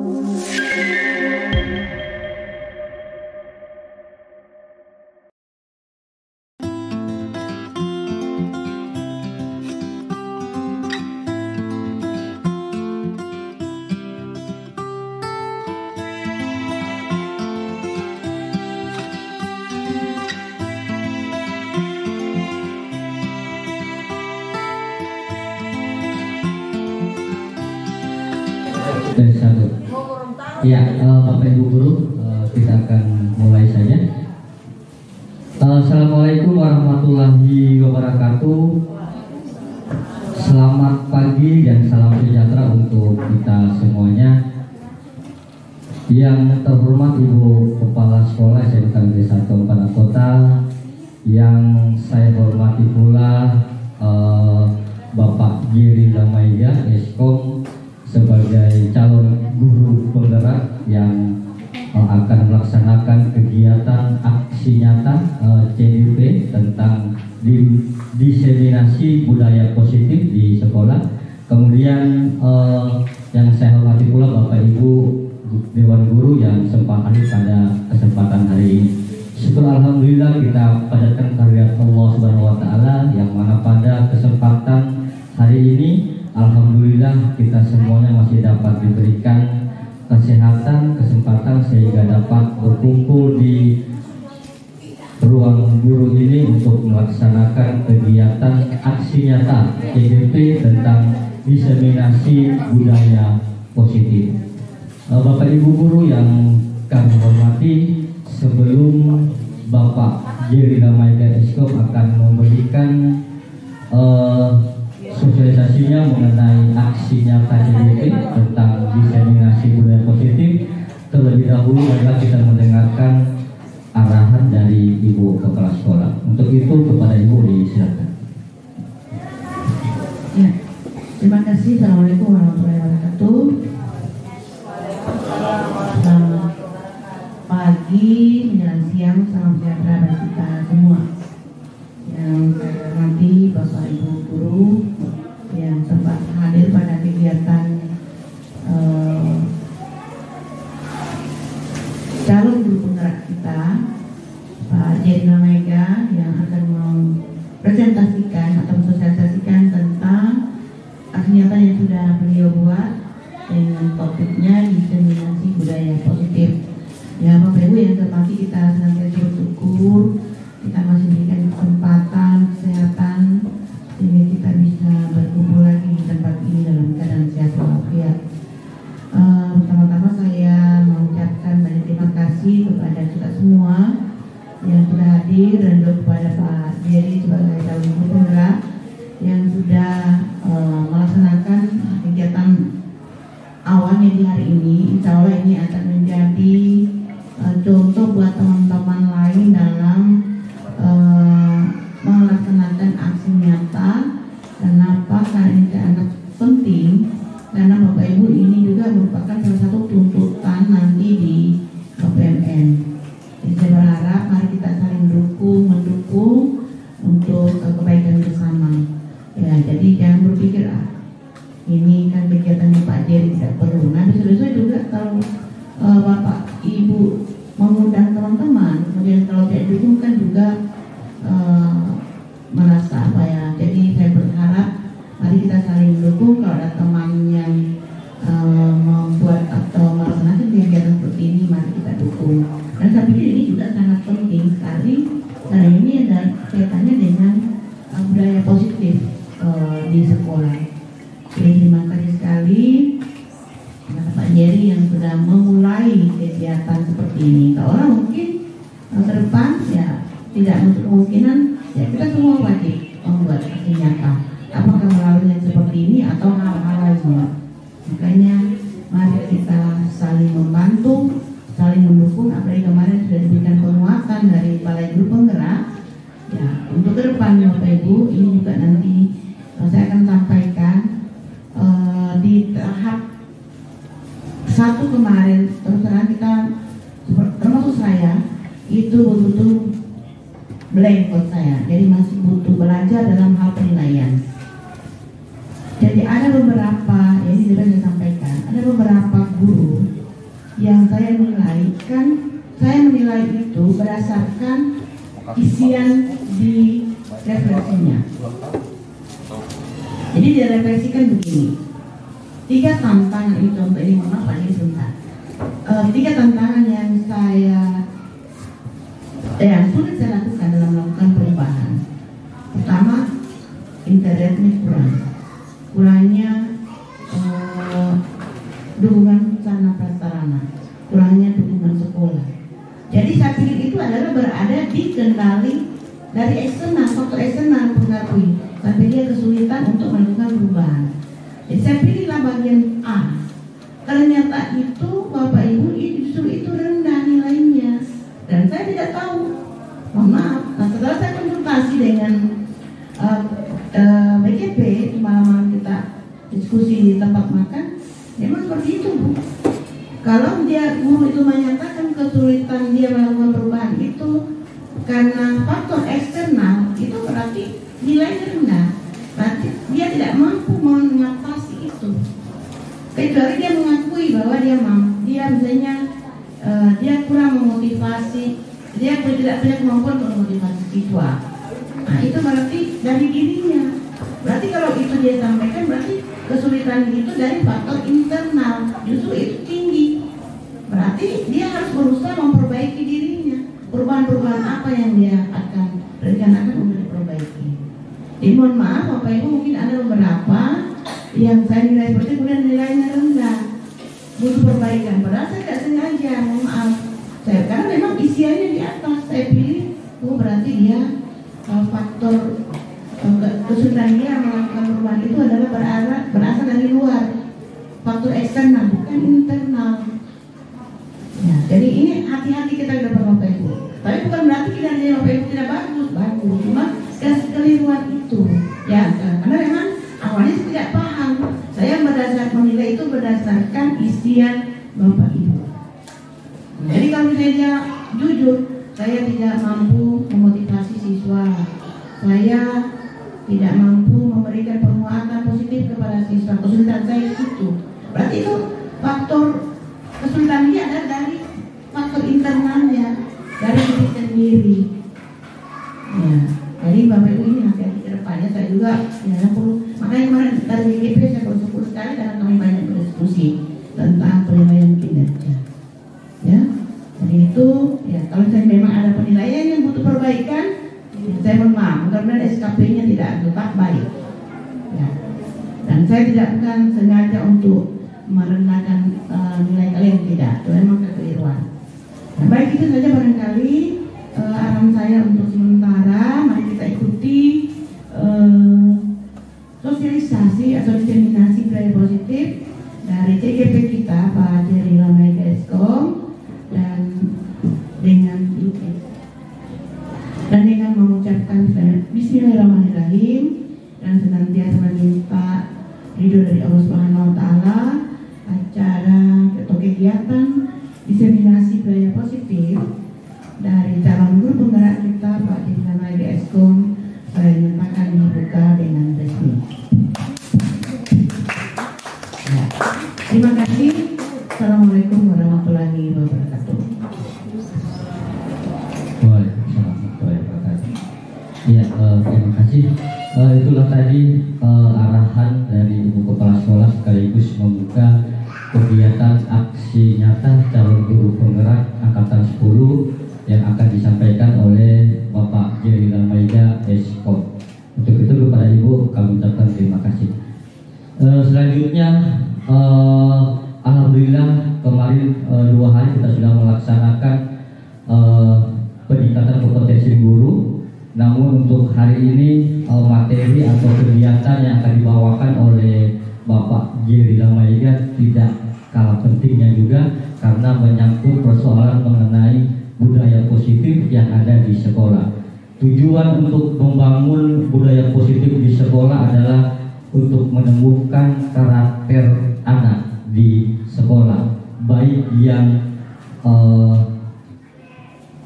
Dari satu. Ya, Bapak Ibu Guru, kita akan mulai saja. Assalamualaikum warahmatullahi wabarakatuh. Selamat pagi dan salam sejahtera untuk kita semuanya. Yang terhormat Ibu Kepala Sekolah SMK Negeri 1 Kota, yang saya hormati pula Bapak Giri Lamaiga Eskom sebagai calon guru penggerak yang akan melaksanakan kegiatan aksi nyata CDP tentang diseminasi budaya positif di sekolah. Kemudian yang saya hormati pula Bapak Ibu Dewan Guru yang sempat hadir pada kesempatan hari ini. Syukur alhamdulillah kita panjatkan kehadirat Allah Subhanahu wa taala yang mana pada kesempatan hari ini alhamdulillah kita semuanya masih dapat diberikan kesehatan, kesempatan sehingga dapat berkumpul di ruang guru ini untuk melaksanakan kegiatan aksi nyata CDP tentang diseminasi budaya positif. Bapak Ibu Guru yang kami hormati, sebelum Bapak Giri Lamaiga Eskom akan memberikan sosialisasinya mengenai aksi nyata CDP tentang diseminasi budaya positif, terlebih dahulu adalah kita mendengarkan arahan dari Ibu Kepala Sekolah. Untuk itu kepada Ibu disilakan. Ya, terima kasih. Assalamualaikum warahmatullahi wabarakatuh. Selamat pagi, menjelang siang, salam sejahtera bagi kita semua. Yang saya hormati Bapak Ibu Guru yang sempat hadir pada kegiatan calon guru penggerak kita, Pak Giri Lamaiga, yang akan mempresentasikan atau mensosialisasikan tentang aksi nyata yang sudah beliau buat dengan topiknya diseminasi budaya positif. Ya, Bapak Ibu yang terpati, kita senantiasa bersyukur kita masih diberikan kesempatan, kesehatan, sehingga kita bisa berkumpul lagi di tempat ini dalam keadaan sehat walafiat. Pertama-tama saya mengucapkan banyak terima kasih kepada kita semua yang sudah hadir, dan juga kepada Pak Giri sebagai calon guru penggerak yang sudah melaksanakan kegiatan awalnya di hari ini. Insya Allah ini akan menjadi contoh buat teman-teman lain dalam melaksanakan aksi nyata. Kenapa? Karena ini sangat penting, karena Bapak Ibu ini juga merupakan salah satu tuntutan nanti di KPMN. Jadi saya berharap mari kita saling mendukung untuk kebaikan bersama. Ya, jadi jangan berpikir ini kan kegiatannya Pak Giri tidak perlu. Nah, bisa juga kalau Bapak Ibu mengundang teman-teman, kemudian kalau tidak dukung kan juga merasa apa ya. Jadi saya berharap mari kita saling mendukung. Kalau ada teman yang membuat atau melaksanakan kegiatan seperti ini, mari kita dukung. Dan saya pikir ini juga sangat penting sekali karena ini ada kaitannya dengan budaya positif di sekolah. Jadi terima kasih sekali Pak Giri yang sudah memulai kegiatan seperti ini. Kalau mungkin ke depan ya tidak untuk kemungkinan ya kita semua wajib membuat aksi nyata, apakah melalui yang seperti ini atau hal-hal lainnya. Makanya mari kita saling membantu, saling mendukung. Apalagi kemarin sudah diberikan penguatan dari Balai Guru Penggerak. Ya, untuk ke depan Bapak Ibu, ini juga nanti saya akan sampaikan di tahap satu kemarin. Terus terang kita termasuk saya itu betul-betul blank buat saya, jadi masih butuh belajar dalam hal penilaian. Jadi ada beberapa, ya ini juga saya sampaikan, ada beberapa guru yang saya nilai saya menilai itu berdasarkan isian di refleksinya. Jadi direfleksikan begini, 3 tantangan itu untuk ini, maaf ini sebentar. 3 tantangan yang sulit saya lakukan dalam melakukan perubahan. Pertama, internetnya kurangnya dukungan sarana prasarana, kurangnya dukungan sekolah. Jadi saya pilih itu adalah berada di kendali dari eksternal, faktor eksternal mempengaruhi sampai dia kesulitan untuk melakukan perubahan. Jadi saya pilihlah bagian A. Ternyata itu Bapak Ibu justru itu rendah nilainya dan saya tidak tahu. Mohon maaf. Nah, setelah saya konsultasi dengan BKP malam kita diskusi di tempat makan, memang seperti itu, Bu. Kalau dia guru itu menyatakan kesulitan dia melakukan perubahan itu karena faktor eksternal, itu berarti nilainya rendah. Berarti dia tidak mampu mengatasi itu. Kecuali dia mengakui bahwa dia misalnya dia kurang memotivasi, dia tidak punya kemampuan untuk memotivasi siswa. Nah, itu berarti dari dirinya. Berarti kalau itu dia sampaikan, berarti kesulitan itu dari faktor internal, justru itu tinggi. Berarti dia harus berusaha memperbaiki dirinya. Perubahan-perubahan apa yang dia akan rencanakan untuk diperbaiki. Jadi mohon maaf Bapak Ibu, mungkin ada beberapa yang saya nilai seperti kemudian nilainya rendah, butuh perbaikan. Padahal saya tidak sengaja, mohon maaf. Karena memang isiannya di atas, saya pilih, berarti dia faktor kesulitan dia melakukan perubahan itu adalah berasal dari luar, faktor eksternal bukan internal. Ya, jadi ini hati-hati kita ke depan Bapak Ibu. Tapi bukan berarti kinerja Bapak Ibu tidak bagus, cuma kekeliruan itu. Ya, karena memang awalnya saya tidak paham. Saya menilai itu berdasarkan isian Bapak Ibu. Jadi kalau misalnya jujur, saya tidak mampu memotivasi siswa, saya tidak mampu memberikan penguatan positif kepada siswa, kesulitan saya itu. Berarti itu faktor kesulitan dia adalah dari faktor internalnya, dari diri sendiri. Ya, jadi Bapak Ibu ini hati-hati ke depannya. Saya juga perlu, makanya kemarin dari WGP saya perlu 10 kali karena kami banyak berdiskusi tentang penilaian kinerja. Ya, jadi itu ya kalau saya memang ada penilaian yang butuh perbaikan, saya mohon maaf, mudah-mudahan SKP-nya tidak tetap baik. Ya. Dan saya bukan sengaja untuk merendahkan nilai kalian, tidak. Itu memang kekeliruan. Nah, baik itu saja barangkali arahan saya untuk sementara. Mari kita ikuti sosialisasi atau diseminasi budaya positif dari CGP kita Pak Jerry Lamaiga Eskom dan dengan mengucapkan Bismillahirrahmanirrahim dan senantiasa meminta ridho dari Allah Subhanahu Wa Taala. Acara atau kegiatan diseminasi budaya positif dari calon guru penggerak kita Pak Jerry Lamaiga Eskom saya nyatakan dibuka dengan resmi. Ya. Terima kasih. Assalamualaikum warahmatullahi wabarakatuh. Ya, terima kasih. Itulah tadi arahan dari Ibu Kepala Sekolah sekaligus membuka kegiatan aksi nyata calon guru penggerak angkatan 10 yang akan disampaikan oleh Bapak Jerry Lamaiga Eskom. Untuk itu kepada Ibu kami ucapkan terima kasih. Selanjutnya, alhamdulillah kemarin 2 hari kita sudah melaksanakan peningkatan kompetensi guru. Namun untuk hari ini materi atau kegiatan yang akan dibawakan oleh Bapak Jerry Lamaiga tidak kalah pentingnya juga karena menyangkut persoalan mengenai budaya positif yang ada di sekolah. Tujuan untuk membangun budaya positif di sekolah adalah untuk menumbuhkan karakter anak di sekolah, baik yang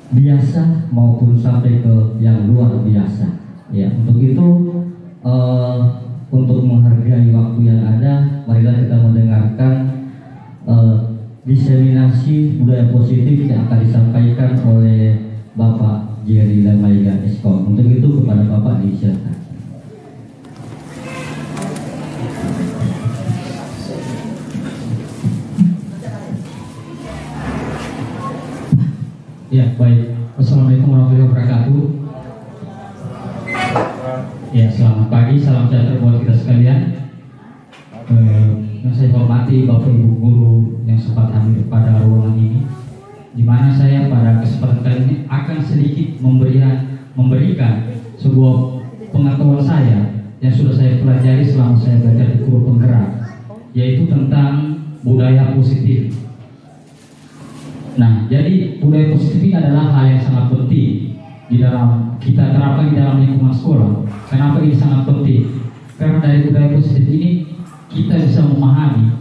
biasa maupun sampai ke yang luar biasa. Ya, untuk itu untuk menghargai waktu yang ada, marilah kita mendengarkan diseminasi budaya positif yang akan disampaikan oleh Bapak Jerry Lemaiga Eskom. Untuk itu kepada Bapak disilakan. Ya, baik. Assalamualaikum warahmatullahi wabarakatuh. Ya, selamat pagi, salam sejahtera buat kita sekalian. Yang saya hormati Bapak Ibu guru yang sempat hadir pada ruangan ini, di mana saya pada kesempatan kali ini akan sedikit memberikan sebuah pengetahuan saya yang sudah saya pelajari selama saya belajar di guru penggerak, yaitu tentang budaya positif. Nah, jadi budaya positif ini adalah hal yang sangat penting di dalam kita terapkan di dalam lingkungan sekolah. Kenapa ini sangat penting? Karena dari budaya positif ini kita bisa memahami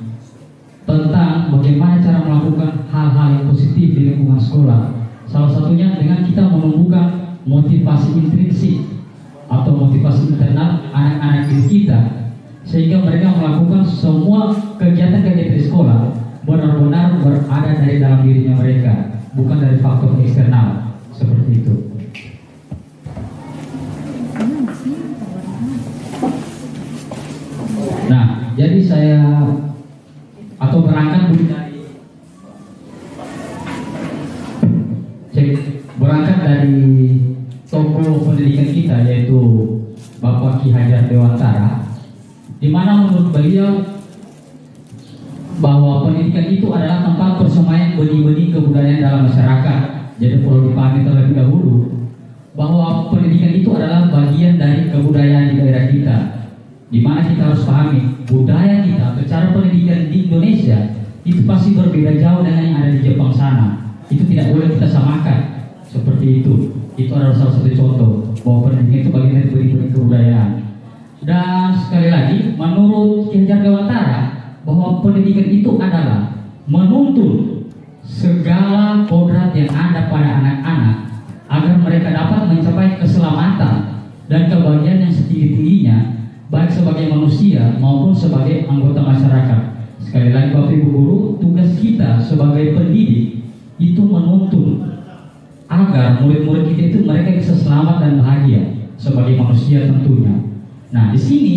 tentang bagaimana cara melakukan hal-hal yang positif di lingkungan sekolah. Salah satunya dengan kita menumbuhkan motivasi intrinsik atau motivasi internal anak-anak didik kita, sehingga mereka melakukan semua kegiatan-kegiatan di sekolah benar-benar berada dari dalam dirinya mereka, bukan dari faktor eksternal, seperti itu. Nah, jadi saya atau berangkat dari tokoh pendidikan kita, yaitu Bapak Ki Hajar Dewantara, di mana menurut beliau bahwa pendidikan itu adalah tempat persemaian benih-benih kebudayaan dalam masyarakat. Jadi perlu dipahami terlebih dahulu bahwa pendidikan itu adalah bagian dari kebudayaan di daerah kita, di mana kita harus pahami budaya kita, cara pendidikan di Indonesia itu pasti berbeda jauh dengan yang ada di Jepang sana. Itu tidak boleh kita samakan seperti itu. Itu adalah salah satu contoh bahwa pendidikan itu bagian dari benih-benih kebudayaan. Dan sekali lagi, menurut Ki Hajar Dewantara, bahwa pendidikan itu adalah menuntun segala kodrat yang ada pada anak-anak agar mereka dapat mencapai keselamatan dan kebahagiaan yang setinggi-tingginya, baik sebagai manusia maupun sebagai anggota masyarakat. Sekali lagi Bapak Ibu guru, tugas kita sebagai pendidik itu menuntun agar murid-murid kita itu mereka bisa selamat dan bahagia sebagai manusia tentunya. Nah, di sini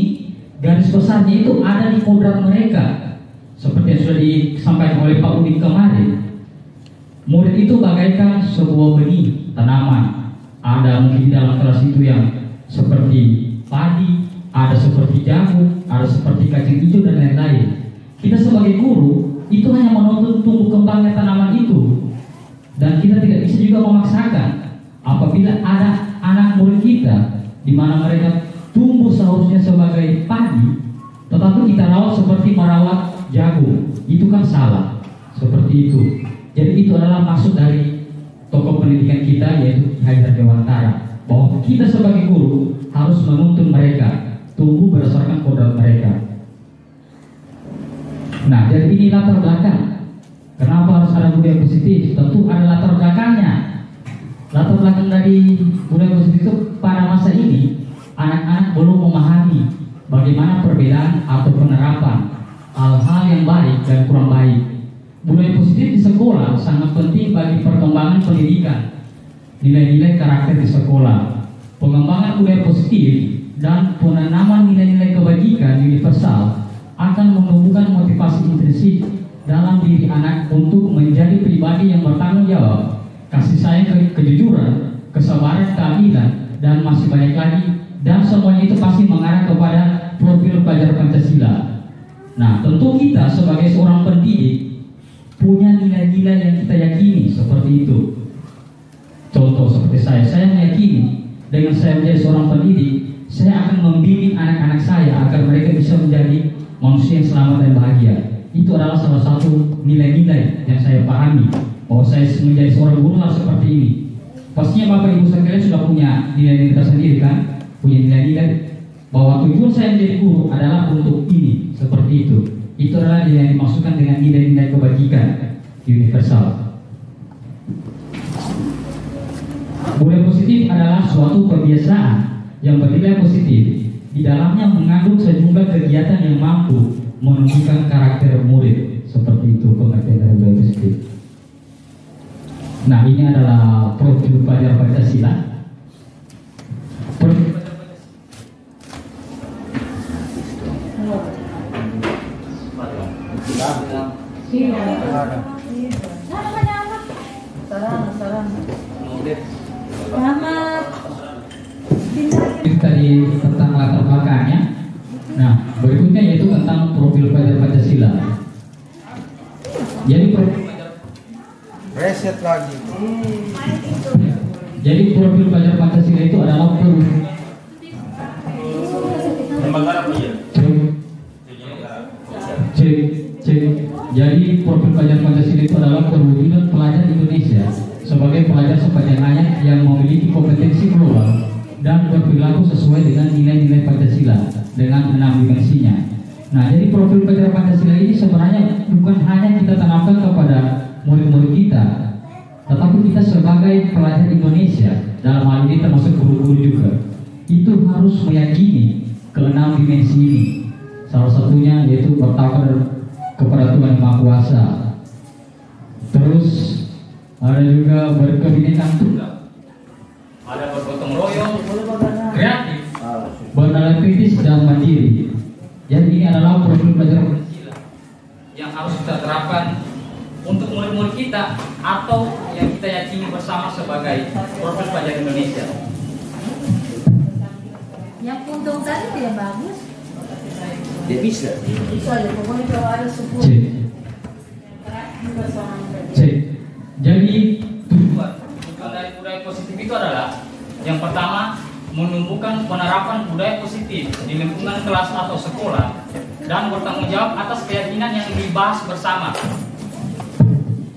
garis besarnya itu ada di kodrat mereka, seperti yang sudah disampaikan oleh Pak Udin kemarin. Murid itu bagaikan sebuah benih tanaman. Ada mungkin di dalam kelas itu yang seperti padi, ada seperti jagung, ada seperti kacang hijau dan lain-lain. Kita sebagai guru itu hanya menuntut tumbuh kembangnya tanaman itu, dan kita tidak bisa juga memaksakan. Apabila ada anak murid kita di mana mereka tumbuh seharusnya sebagai padi, tetapi kita rawat seperti merawat jagung, itu kan salah. Seperti itu. Jadi itu adalah maksud dari tokoh pendidikan kita, yaitu Ki Hajar Dewantara, bahwa kita sebagai guru harus menuntun mereka tumbuh berdasarkan kodrat mereka. Nah, jadi ini latar belakang. Kenapa harus ada budaya positif? Tentu ada latar belakangnya. Latar belakang dari budaya positif itu pada masa ini anak-anak belum memahami bagaimana perbedaan atau penerapan hal-hal yang baik dan kurang baik. Budaya positif di sekolah sangat penting bagi perkembangan pendidikan, nilai-nilai karakter di sekolah. Pengembangan budaya positif dan penanaman nilai-nilai kebajikan universal akan menumbuhkan motivasi intrinsik dalam diri anak untuk menjadi pribadi yang bertanggung jawab, kasih sayang, kejujuran, kesabaran, keadilan, dan masih banyak lagi. Dan semuanya itu pasti mengarah kepada profil pelajar Pancasila. Nah, tentu kita sebagai seorang pendidik punya nilai-nilai yang kita yakini seperti itu. Contoh seperti saya meyakini dengan saya menjadi seorang pendidik, saya akan membimbing anak-anak saya agar mereka bisa menjadi manusia yang selamat dan bahagia. Itu adalah salah satu nilai-nilai yang saya pahami, bahwa saya menjadi seorang guru harus seperti ini. Pastinya Bapak Ibu sekalian sudah punya nilai-nilai tersendiri kan? Punya nilai-nilai bahwa tujuan saya menjadi guru adalah untuk ini, seperti itu. Itu adalah yang dimaksudkan dengan nilai-nilai kebajikan universal. Budaya positif adalah suatu kebiasaan yang bernilai positif. Di dalamnya mengandung sejumlah kegiatan yang mampu menunjukkan karakter murid. Seperti itu pengertian dari budaya positif. Nah, ini adalah profil pelajar Pancasila. Profil pelajar tadi tentang latar belakangnya. Nah, berikutnya yaitu tentang profil pelajar Pancasila. Jadi reset lagi. Jadi profil pelajar Pancasila itu adalah cek. Jadi profil pelajar Pancasila itu adalah perwujudan pelajar Indonesia sebagai pelajar sepanjang yang memiliki kompetensi global dan berperilaku sesuai dengan nilai-nilai Pancasila dengan 6 dimensinya. Nah, jadi profil pelajar Pancasila ini sebenarnya bukan hanya kita tanamkan kepada murid-murid kita, tetapi kita sebagai pelajar Indonesia, dalam hal ini termasuk guru-guru juga, itu harus meyakini ke-6 dimensi ini. Salah satunya yaitu bertawakal kepada Tuhan Yang Maha Kuasa. Terus ada juga berkebinekaan tunggal, ada bergotong royong, kreatif, bernalar kritis dan mandiri. Jadi ini adalah profil pelajar Pancasila yang harus kita terapkan untuk murid-murid kita atau yang kita yakini bersama sebagai profil pelajar Indonesia. Yang puntung tadi tidak bagus. Dia bisa. Bisa ya, pokoknya kalau ada 10. Cek. Jadi tujuan dari budaya positif itu adalah yang pertama, menumbuhkan penerapan budaya positif di lingkungan kelas atau sekolah dan bertanggung jawab atas keyakinan yang dibahas bersama.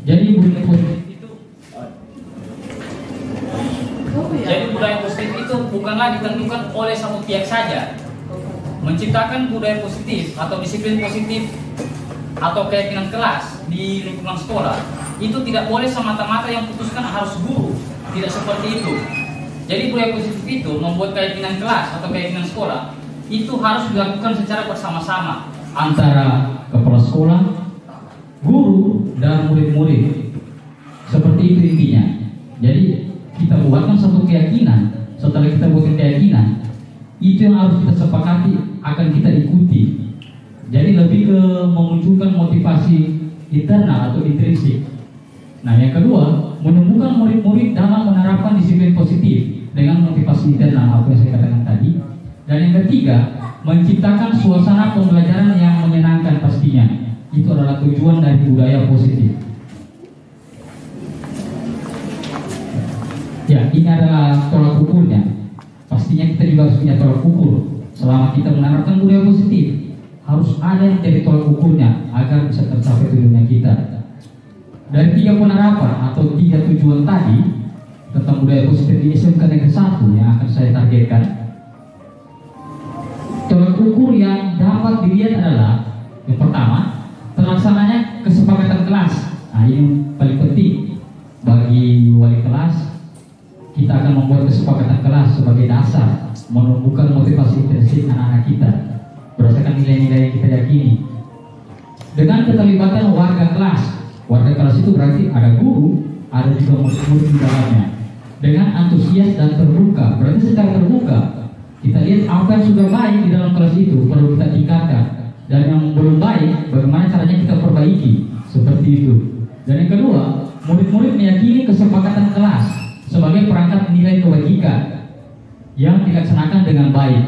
Jadi budaya positif itu bukanlah ditentukan oleh satu pihak saja. Menciptakan budaya positif atau disiplin positif atau keyakinan kelas di lingkungan sekolah itu tidak boleh semata-mata yang putuskan harus guru, tidak seperti itu. Jadi budaya positif itu membuat keyakinan kelas atau keyakinan sekolah itu harus dilakukan secara bersama-sama antara kepala sekolah, guru, dan murid-murid. Seperti itu intinya. Jadi kita buatkan satu keyakinan. Setelah kita buat keyakinan, itu yang harus kita sepakati akan kita ikuti. Jadi lebih ke memunculkan motivasi internal atau intrinsik. Nah, yang kedua, menumbuhkan murid-murid dalam menerapkan disiplin positif dengan motivasi internal, apa yang saya katakan tadi. Dan yang ketiga, menciptakan suasana pembelajaran yang menyenangkan pastinya. Itu adalah tujuan dari budaya positif. Ya, ini adalah tolak ukurnya. Pastinya kita juga harus punya tolak ukur. Selama kita menerapkan budaya positif, harus ada yang jadi tolak ukurnya agar bisa tercapai tujuannya kita. Dari 3 penerapan atau 3 tujuan tadi tentang budaya positif di SMK Negeri 1 yang akan saya targetkan, tolak ukur yang dapat dilihat adalah yang pertama, terlaksananya kesepakatan kelas. Nah, ini paling penting bagi wali kelas. Kita akan membuat kesepakatan kelas sebagai dasar menumbuhkan motivasi intrinsik anak-anak kita berdasarkan nilai-nilai yang kita yakini. Dengan keterlibatan warga kelas. Warga kelas itu berarti ada guru, ada juga murid-murid di dalamnya. Dengan antusias dan terbuka, berarti secara terbuka kita lihat apa yang sudah baik di dalam kelas itu perlu kita tingkatkan, dan yang belum baik bagaimana caranya kita perbaiki, seperti itu. Dan yang kedua, murid-murid meyakini kesepakatan kelas sebagai perangkat nilai kebajikan yang dilaksanakan dengan baik.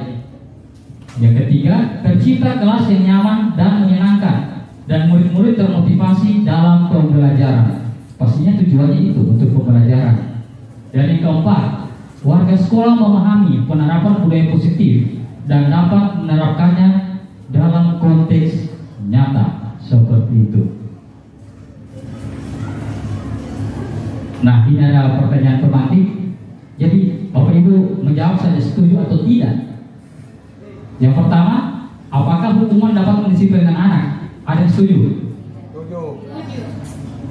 Yang ketiga, tercipta kelas yang nyaman dan menyenangkan dan murid-murid termotivasi dalam pembelajaran. Pastinya tujuannya itu untuk pembelajaran. Dan yang keempat, warga sekolah memahami penerapan budaya positif dan dapat menerapkannya dalam konteks nyata, seperti itu. Nah, ini ada pertanyaan tematik. Jadi Bapak Ibu menjawab saja setuju atau tidak. Yang pertama, apakah hukuman dapat mendisiplinkan anak? Ada yang setuju? Setuju.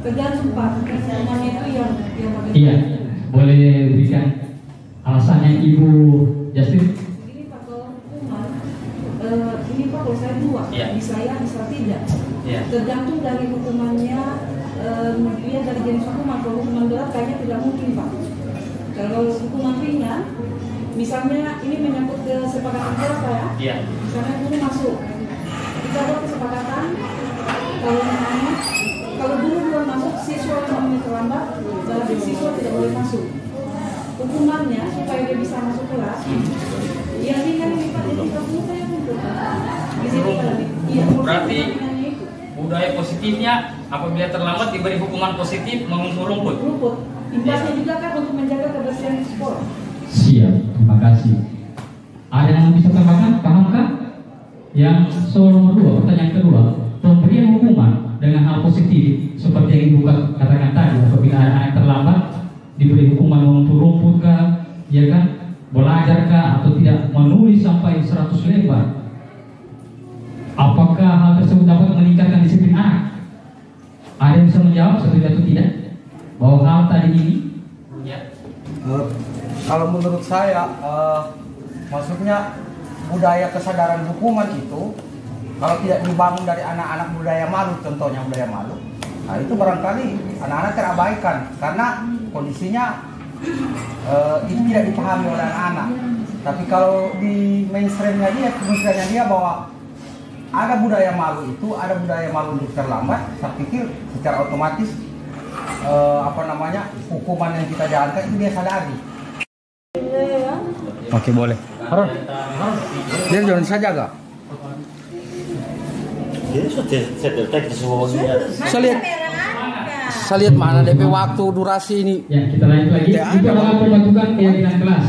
Tergantung Pak, hukumannya itu yang Iya, boleh berikan alasannya Ibu Justin? Ini Pak, kalau hukuman ini Pak, kalau saya 2, Iya. bisa ya, bisa tidak. Iya. Tergantung dari hukumannya, dia dari jenis hukuman. Kalau hukuman berat terlambat kayaknya tidak mungkin Pak. Kalau hukuman ringan, misalnya ini menyangkut kesepakatan keluarga ya. Iya. Misalnya guru masuk, kita buat kesepakatan kalau guru belum masuk, siswa yang terlambat, berarti siswa tidak boleh masuk. Hukumannya supaya dia bisa masuk kelas, ya ringan ini Pak, jadi kamu saya untuk di sini iya. Berarti budaya positifnya apabila terlambat diberi hukuman positif mengumpul rumput. Rumput. Imbasnya juga kan untuk menjaga kebersihan sekolah. Siap, terima kasih. Ada yang bisa tambahkan? Pahamkah? Yang soal nomor 2, pertanyaan kedua, pemberian hukuman dengan hal positif seperti yang Ibu katakan tadi, apabila anak terlambat diberi hukuman mengumpul rumput kah, ya kan, belajar kah, atau tidak menulis sampai 100 lembar. Apakah hal tersebut dapat meningkatkan disiplin anak? Ada yang bisa menjawab setuju atau tidak? Bahwa hal tadi ini ya. Kalau menurut saya, maksudnya budaya kesadaran hukuman itu kalau tidak dibangun dari anak-anak budaya malu, contohnya budaya malu, nah itu barangkali anak-anak terabaikan karena kondisinya itu tidak dipahami oleh anak-anak. Tapi kalau di mainstreamnya dia bahwa ada budaya malu itu, ada budaya malu untuk terlambat, saya pikir secara otomatis hukuman yang kita jalankan itu dia sadari. Oke, boleh. Harun, dia jangan saja gak? Saya lihat mana DP waktu durasi ini. Ya, kita lanjut lagi. Itu adalah pembentukan keyakinan kelas.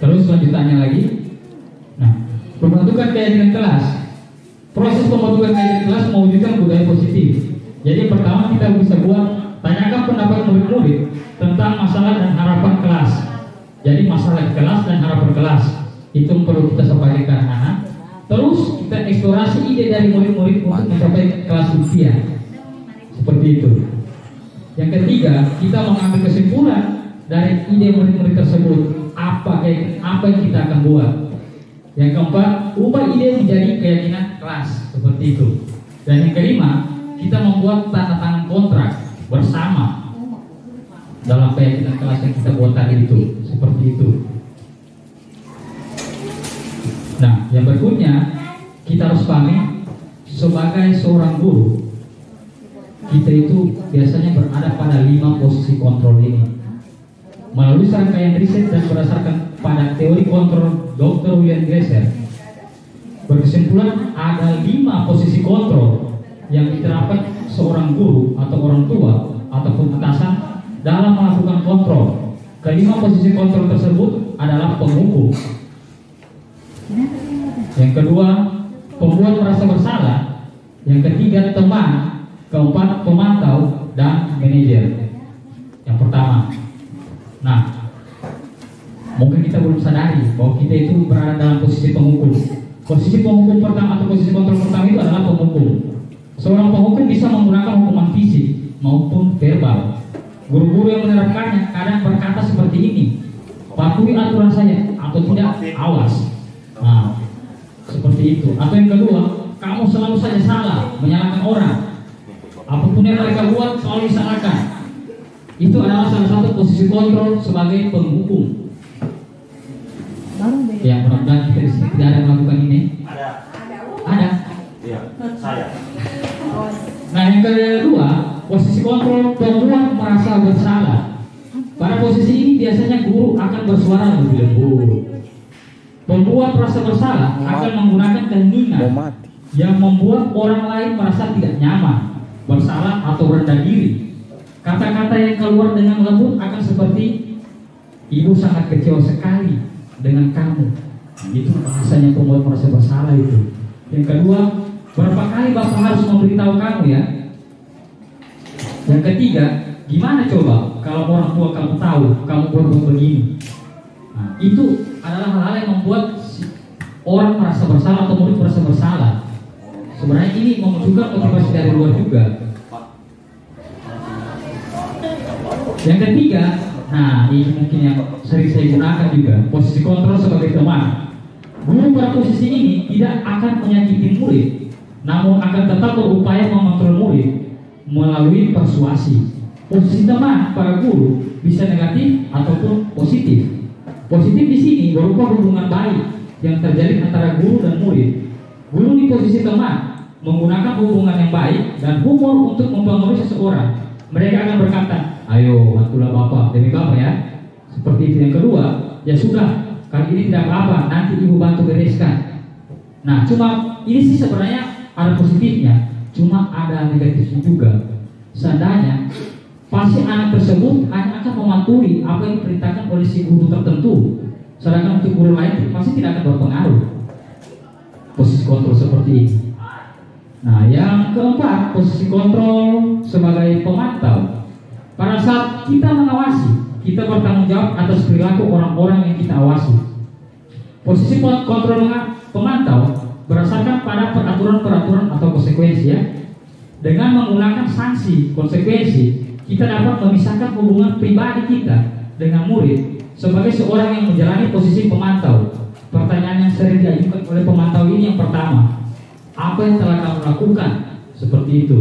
Terus lanjutannya lagi. Nah, pembentukan keyakinan kelas. Proses pembentukan keyakinan kelas mewujudkan budaya positif. Jadi pertama kita bisa buat tanyakan pendapat murid-murid tentang masalah dan harapan kelas. Jadi masalah di kelas dan harapan kelas itu perlu kita sampaikan ke anak. Terus kita eksplorasi ide dari murid-murid untuk mencapai kelas impian. Seperti itu. Yang ketiga, kita mengambil kesimpulan dari ide murid-murid tersebut apa yang kita akan buat. Yang keempat, ubah ide menjadi keyakinan kelas. Seperti itu. Dan yang kelima, kita membuat tanda tangan kontrak bersama dalam keyakinan kelas yang kita buat tadi itu. Seperti itu. Nah, yang berikutnya kita harus pahami sebagai seorang guru, kita itu biasanya berada pada 5 posisi kontrol ini. Melalui serangkaian riset dan berdasarkan pada teori kontrol Dr. William Glasser, berkesimpulan ada 5 posisi kontrol yang diterapkan seorang guru atau orang tua ataupun atasan dalam melakukan kontrol. Kelima posisi kontrol tersebut adalah penghukum. Yang kedua, pembuat merasa bersalah. Yang ketiga, teman. Keempat, pemantau dan manajer. Yang pertama. Nah, mungkin kita belum sadari bahwa kita itu berada dalam posisi penghukum. Posisi penghukum pertama atau posisi kontrol pertama itu adalah penghukum. Seorang penghukum bisa menggunakan hukuman fisik maupun verbal. Guru-guru yang menerapkannya kadang berkata seperti ini, patuhi aturan saya atau tidak, awas. Nah, seperti itu. Atau yang kedua, kamu selalu saja salah, menyalahkan orang. Apapun yang mereka buat selalu disalahkan. Itu adalah salah satu posisi kontrol sebagai penghukum. Yang mudah-mudahan kita di sini tidak ada yang melakukan ini. Ada. Iya, saya. Nah, yang kedua, posisi kontrol pembuat merasa bersalah. Pada posisi ini biasanya guru akan bersuara lebih lembut. Pembuat merasa bersalah akan menggunakan keheningan yang membuat orang lain merasa tidak nyaman, bersalah atau rendah diri. Kata-kata yang keluar dengan lembut akan seperti, ibu sangat kecewa sekali dengan kamu. Itu bahasanya pembuat merasa bersalah itu. Yang kedua, berapa kali bapak harus memberitahu kamu ya? Yang ketiga, gimana coba kalau orang tua kamu tahu kamu berbuat begini? Nah, itu adalah hal-hal yang membuat orang merasa bersalah atau murid merasa bersalah. Sebenarnya ini memunculkan motivasi dari luar juga. Yang ketiga, nah ini mungkin yang sering saya gunakan juga, posisi kontrol sebagai teman. Guru pada posisi ini tidak akan menyakiti murid, namun akan tetap berupaya mengontrol murid melalui persuasi. posisi teman para guru bisa negatif ataupun positif. Positif di sini berupa hubungan baik yang terjalin antara guru dan murid. Guru di posisi teman menggunakan hubungan yang baik dan humor untuk mempengaruhi seseorang. Mereka akan berkata, ayo bantulah bapak demi bapak ya. Seperti itu. Yang kedua, ya sudah, kali ini tidak apa-apa, nanti ibu bantu bereskan. Nah, cuma ini sih sebenarnya ada positifnya, cuma ada negatifnya juga. Seandainya pasti anak tersebut hanya akan mematuhi apa yang diperintahkan oleh si guru tertentu, sedangkan untuk guru lain pasti tidak akan berpengaruh. Posisi kontrol seperti ini. Nah, yang keempat, posisi kontrol sebagai pemantau. Pada saat kita mengawasi, kita bertanggung jawab atas perilaku orang-orang yang kita awasi. Posisi kontrol pemantau berdasarkan pada peraturan-peraturan atau konsekuensi ya. Dengan menggunakan sanksi konsekuensi, kita dapat memisahkan hubungan pribadi kita dengan murid sebagai seorang yang menjalani posisi pemantau. Pertanyaan yang sering diajukan oleh pemantau ini yang pertama, apa yang telah kamu lakukan? Seperti itu.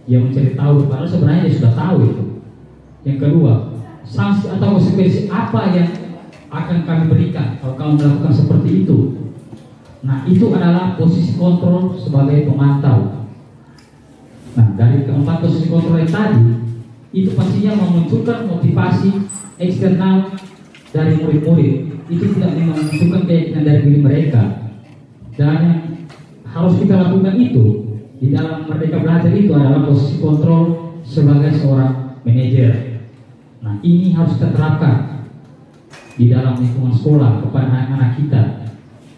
Dia mencari tahu, padahal sebenarnya dia sudah tahu itu. Yang kedua, sanksi atau konsekuensi apa yang akan kami berikan kalau kamu melakukan seperti itu? Nah, itu adalah posisi kontrol sebagai pemantau. Nah, dari keempat posisi kontrol yang tadi, itu pastinya memunculkan motivasi eksternal dari murid-murid. Itu tidak memunculkan keyakinan dari diri mereka. Dan yang harus kita lakukan itu di dalam Merdeka Belajar itu adalah posisi kontrol sebagai seorang manajer. Nah, ini harus kita terapkan di dalam lingkungan sekolah kepada anak-anak kita.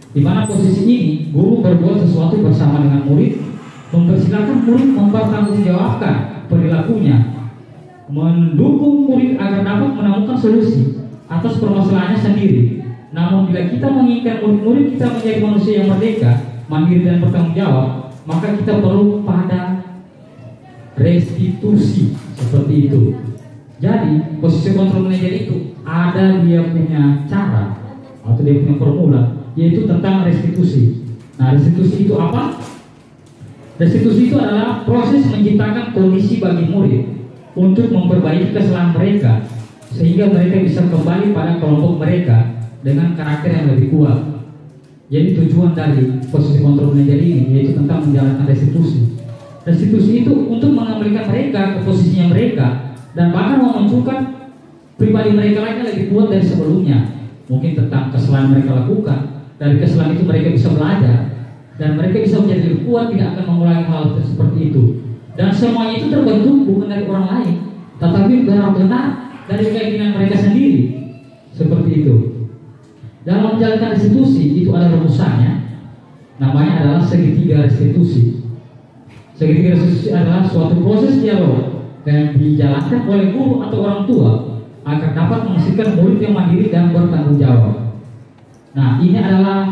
Di mana posisi ini guru berbuat sesuatu bersama dengan murid, mempersilahkan murid mempertanggungjawabkan perilakunya, mendukung murid agar dapat menemukan solusi atas permasalahannya sendiri. Namun bila kita menginginkan murid-murid kita menjadi manusia yang merdeka, mandiri dan bertanggung jawab, maka kita perlu pada restitusi seperti itu. Jadi posisi kontrol manajer itu ada dia punya cara atau dia punya formula, yaitu tentang restitusi. Nah, restitusi itu apa? Restitusi itu adalah proses menciptakan kondisi bagi murid untuk memperbaiki kesalahan mereka sehingga mereka bisa kembali pada kelompok mereka dengan karakter yang lebih kuat. Jadi tujuan dari posisi kontrol manajer ini yaitu tentang menjalankan restitusi. Restitusi itu untuk mengembalikan mereka ke posisinya mereka dan bahkan memunculkan pribadi mereka lagi lebih kuat dari sebelumnya. Mungkin tentang kesalahan mereka lakukan, dari kesalahan itu mereka bisa belajar dan mereka bisa menjadi lebih kuat, tidak akan mengulangi hal seperti itu. Dan semuanya itu terbentuk bukan dari orang lain, tetapi benar-benar dari keinginan mereka sendiri. Seperti itu. Dalam menjalankan restitusi itu ada rumusannya, namanya adalah segitiga restitusi. Segitiga restitusi adalah suatu proses dialog yang dijalankan oleh guru atau orang tua agar dapat menghasilkan murid yang mandiri dan bertanggung jawab. Nah, ini adalah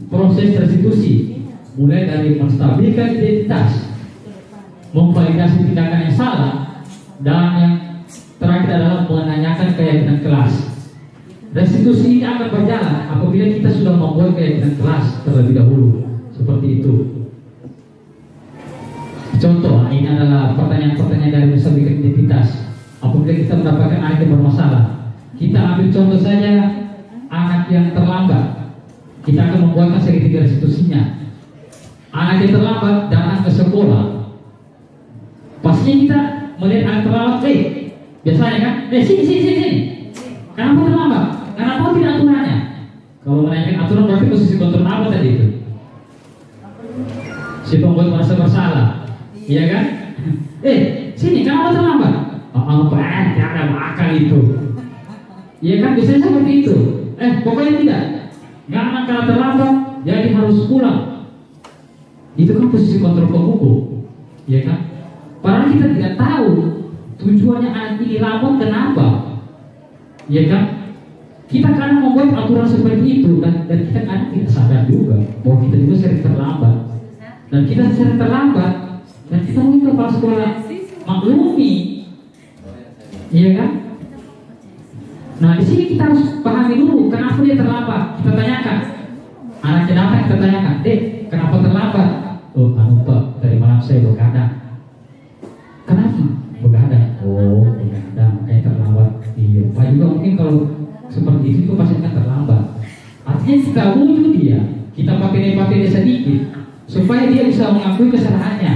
proses restitusi, mulai dari menstabilkan identitas, memvalidasi tindakan yang salah, dan yang terakhir adalah menanyakan keyakinan kelas. Restitusi ini akan berjalan apabila kita sudah membuat keyakinan kelas terlebih dahulu, seperti itu. Contoh, ini adalah pertanyaan-pertanyaan dari menstabilkan identitas. Apabila kita mendapatkan anak yang bermasalah, kita ambil contoh saja anak yang terlambat. Kita akan membuatkan segitiga restitusinya. Anak yang terlambat datang ke sekolah, pastinya kita melihat anak terlambat, biasanya kan, sini. Kenapa terlambat? Kenapa tidak aturannya? Kalau menanyakan aturan berarti posisi kontrol apa tadi itu? Si pembuat merasa bersalah, iya kan? Sini, kenapa terlambat? Tidak ada akal itu. Iya kan, biasanya seperti itu. Pokoknya tidak. Nggak karena terlambat, jadi harus pulang. Itu kan posisi kontrol penghukum, iya kan? Padahal kita tidak tahu tujuannya anak ini lambat kenapa, iya kan? Kita kadang membuat aturan seperti itu dan kita kadang tidak sadar juga bahwa kita juga sering terlambat. Dan kita sering terlambat dan kita mungkin kepala sekolah maklumi, iya kan? Nah, di sini kita harus pahami dulu kenapa dia terlambat. Kita tanyakan, anaknya datang kita tanyakan, Dek, kenapa terlambat? Pak, tadi malam saya begadang. Kenapa? Begadang. kalau seperti itu pasti akan terlambat. Artinya kita butuh dia, kita pakai dia sedikit supaya dia bisa mengakui kesalahannya.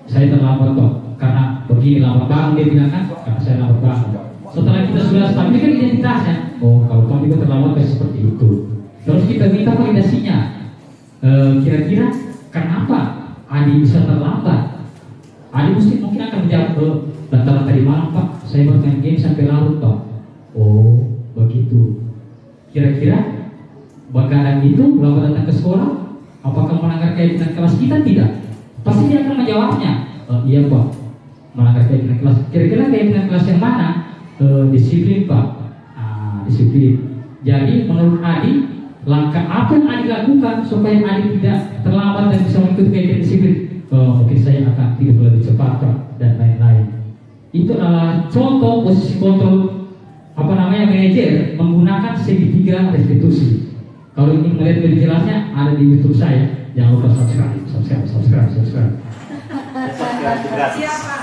Saya terlambat kok karena begini, lambat bangun, dia bilang kan, karena saya lambat bangun. Setelah kita sudah stabilkan identitasnya, oh kalau kamu juga terlambat kayak seperti itu. Terus kita minta validasinya. Kira-kira kenapa Adi bisa terlambat? Adi mungkin akan menjawab, lantaran tadi malam Pak, saya bermain game sampai larut Pak. Oh begitu. Kira-kira bakalan itu kalau datang ke sekolah, apakah melanggar keyakinan kelas kita? Tidak. Pasti dia akan menjawabnya, iya Pak, melanggar keyakinan kelas. Kira-kira keyakinan kelas yang mana? Disiplin Pak. Disiplin. Jadi menurut Adi, langkah apa yang Adi lakukan supaya Adi tidak terlambat dan bisa mengikuti keyakinan disiplin? Mungkin saya akan tidur lebih cepat Pak, dan lain-lain. Itu adalah contoh posisi kontrol manajer menggunakan segitiga restitusi. Kalau ingin melihat lebih jelasnya ada di YouTube saya. Jangan lupa subscribe.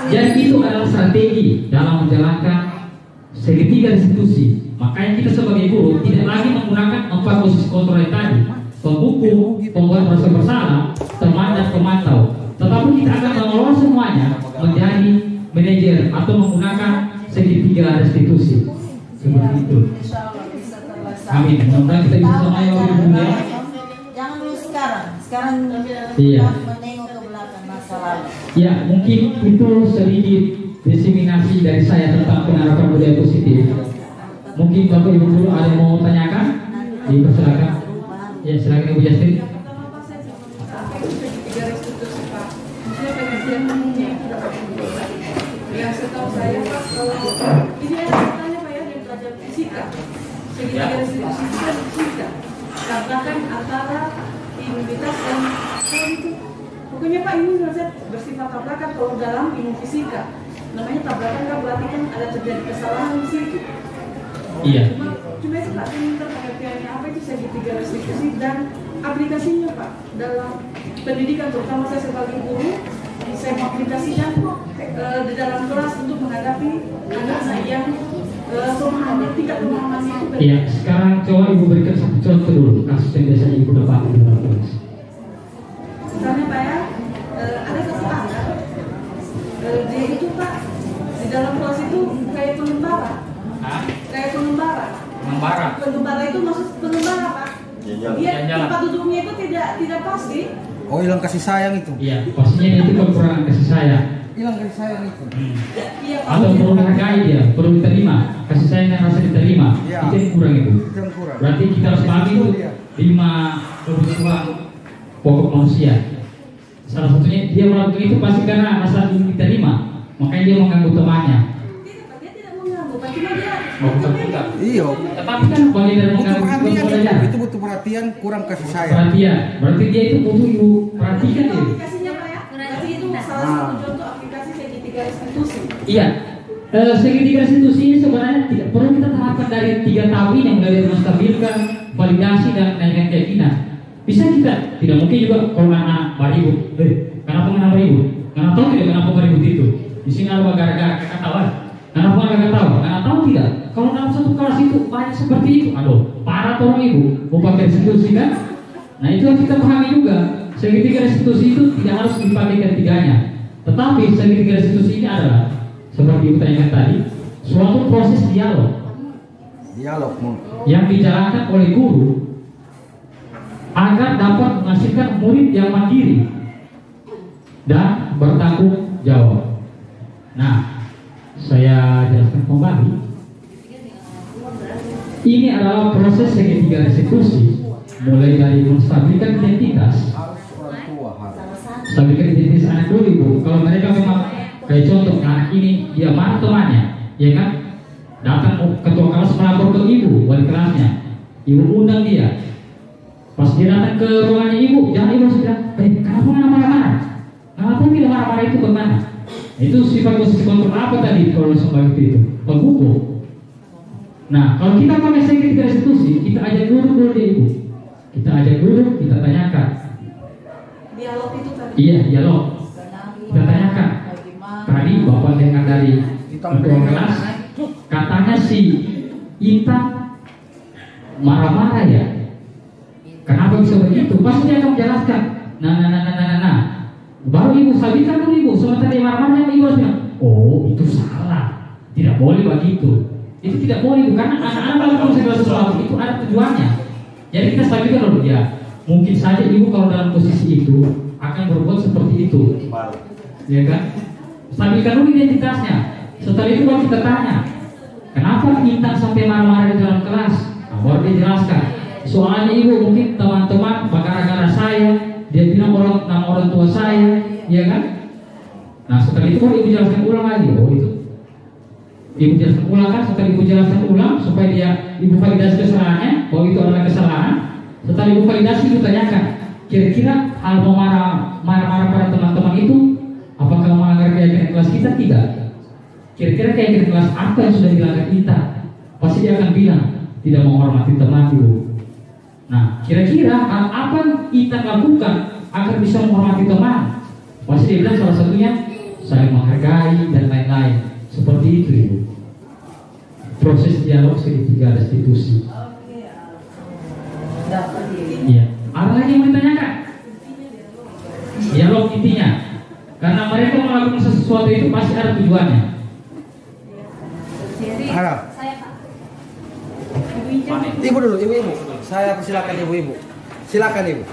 Jadi itu adalah strategi dalam menjalankan segitiga restitusi. Makanya kita sebagai guru tidak lagi menggunakan 4 posisi kontrol yang tadi: pembuku, pembuat merasa bersalah, teman, dan pemantau. Tetapi kita akan mengelola semuanya menjadi manajer atau menggunakan segitiga restitusi. Seperti itu. Amin. Mudah-mudahan kita bisa sama ya. Jangan dulu sekarang iya. menengok ke belakang masa lalu. Ya, mungkin itu sedikit diseminasi dari saya tentang penerapan budaya positif. Mungkin Bapak Ibu dulu ada yang mau tanyakan? Dipersilakan. Ya, silakan Ibu Justin. Yang setahu saya Pak, kalau ini ada tanya Pak ya, dia belajar fisika. Segitiga restitusi itu kan fisika. Tabrakan antara imunitas dan itu. Pokoknya Pak ini menurut bersifat tabrakan kalau dalam ilmu fisika. Namanya tabrakan kan berarti kan ada terjadi kesalahan di situ. Iya. Cuma itu Pak, saya minta pengertiannya apa itu segitiga restitusi dan aplikasinya Pak dalam pendidikan, terutama saya sebagai guru. Saya mengaplikasikan di dalam kelas untuk menghadapi anak-anak yang pemahaman, tidak pemahamannya itu berbeda. Iya, sekarang coba Ibu berikan satu contoh dulu kasus yang biasanya Ibu dapat di dalam kelas. Misalnya Pak ya, ada satu anak, dia itu Pak di dalam kelas itu kayak pengembara. Kayak pengembara. Pengembara itu maksud pengembara Pak. Dia tempat duduknya itu tidak pasti. Oh, hilang kasih sayang itu. Iya, pastinya itu kekurangan kasih sayang. Hilang kasih sayang itu. Iya Pak. Atau perlu menghargai dia, perlu diterima. Kasih sayang yang rasa diterima. Ya. Itu yang kurang itu. Itu yang kurang. Berarti kita harus pahami itu 5 kebutuhan pokok manusia. Salah satunya dia melakukan itu pasti karena rasa ingin diterima. Makanya dia mengganggu temannya. Tidak Pak, dia tidak mengganggu Pak, cuma dia Bukan. Iya. Tetapi kan bagian dari Butuh mengganggu perhatian belajar. itu butuh perhatian, kurang kasih sayang. Perhatian. Berarti dia itu butuh Ibu perhatikan itu dia. aplikasinya Pak ya. Berarti itu salah satu contoh aplikasi segitiga restitusi. Iya. Segitiga restitusi ini sebenarnya tidak perlu kita terapkan dari 3 tahap ini yang mulai menstabilkan, validasi, dan naikkan keyakinan. Bisa kita, tidak mungkin juga kalau anak baribut, kenapa anak baribut? Karena tahu tidak kenapa baribut itu? Di sini ada gara-gara keketahuan. Kenapa nggak tahu? Karena tahu tidak? Kalau dalam satu kelas itu banyak seperti itu, aduh, parah orang Ibu, mau pakai restitusi kan? Nah itu yang kita pahami juga. Segitiga restitusi itu tidak harus dipakai ketiganya, tetapi segitiga restitusi ini adalah seperti Ibu tanyakan tadi, suatu proses dialog yang dijalankan oleh guru agar dapat menghasilkan murid yang mandiri dan bertanggung jawab. Nah, saya jelaskan kembali. Ini adalah proses segitiga restitusi, mulai dari menstabilkan identitas. Stabilkan identitas anak dulu Ibu. Kalau mereka memang kayak contoh anak ini dia mana temannya, ya kan? Datang ketua kelas melapor ke ibu, wali kelasnya. Ibu undang dia. Pas dia datang ke ruangannya ibu, jangan ibu bilang, kenapa nggak marah-marah? Kenapa tidak marah-marah itu bagaimana? Itu sifat posisi kontrol apa tadi kalau seperti itu? Pembuku. Nah, kalau kita pakai segitiga restitusi, kita ajak dulu dia ibu. Kita ajak dulu, kita tanyakan. Dialog itu tadi. Iya, dialog. Kita tanyakan. Tadi Bapak dengar dari ketua kelas, katanya si Intan marah-marah ya. Kenapa bisa begitu? Pasti dia akan menjelaskan. Nah. Baru ibu sabikan dulu ibu. Sementara dia marah-marah, ibu harus bilang, oh itu salah. Tidak boleh begitu. Itu tidak boleh, karena anak-anak melakukan segala sesuatu itu ada tujuannya. Jadi kita sabikan dulu ya. Mungkin saja ibu kalau dalam posisi itu akan berbuat seperti itu, ya kan? Sabikan dulu identitasnya. Setelah itu baru kita tanya, kenapa Intan sampai marah-marah di dalam kelas? Nah, baru dia jelaskan. Soalnya ibu mungkin teman-teman gara-gara saya, dia bilang nama orang tua saya, ya kan? Nah setelah itu baru ibu jelaskan ulang lagi. Oh itu ibu jelaskan ulang kan, setelah ibu jelaskan ulang supaya ibu validasi kesalahannya bahwa itu adalah kesalahan. Setelah ibu validasi, ibu tanyakan, kira-kira hal marah-marah pada teman-teman itu apakah melanggar keyakinan kelas kita? Tidak. Kira-kira keyakinan kelas apa yang sudah dilanggar kita? Pasti dia akan bilang tidak menghormati teman ibu. Nah kira-kira hal apa yang kita lakukan agar bisa menghormati teman? Pasti dia bilang salah satunya saling menghargai dan lain-lain. Seperti itu ibu. Proses dialog segitiga restitusi. Iya. Apa lagi yang ditanyakan? Dialog intinya. Karena mereka melakukan sesuatu itu pasti ada tujuannya. Ada. Ibu dulu, ibu. Saya persilakan ibu. Silakan ibu.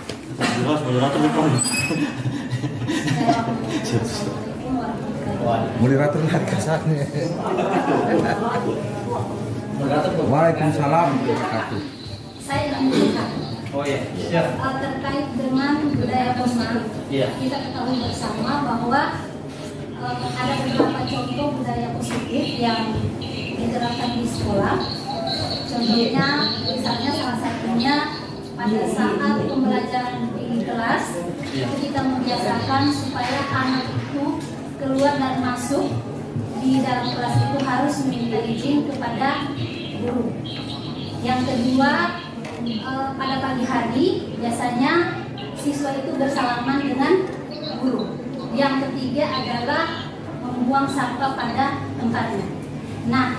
Moderator lihat kasarnya. Waalaikumsalam. Saya ingin mengucapkan. Oh iya, siap. Terkait dengan budaya positif, kita ketahui bersama bahwa ada beberapa contoh budaya positif yang diterapkan di sekolah. Contohnya, misalnya salah satunya pada saat pembelajaran di kelas, itu kita membiasakan supaya anak itu keluar dan masuk di dalam kelas itu harus meminta izin kepada guru. Yang kedua, pada pagi hari biasanya siswa itu bersalaman dengan guru. Yang ketiga adalah membuang sampah pada tempatnya. Nah,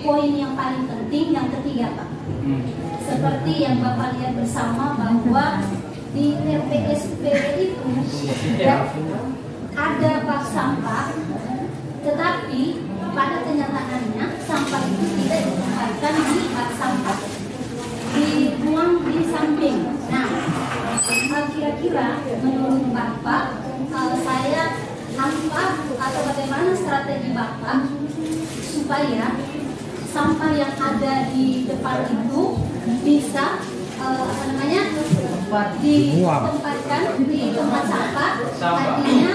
poin yang paling penting yang ketiga Pak, seperti yang Bapak lihat bersama bahwa di RPSP itu ada bak sampah, tetapi pada kenyataannya sampah itu tidak ditempatkan di bak sampah, dibuang di samping. Nah, kira-kira menurut Bapak, saya apa atau bagaimana strategi Bapak supaya sampah yang ada di depan itu bisa ditempatkan di tempat sampah, artinya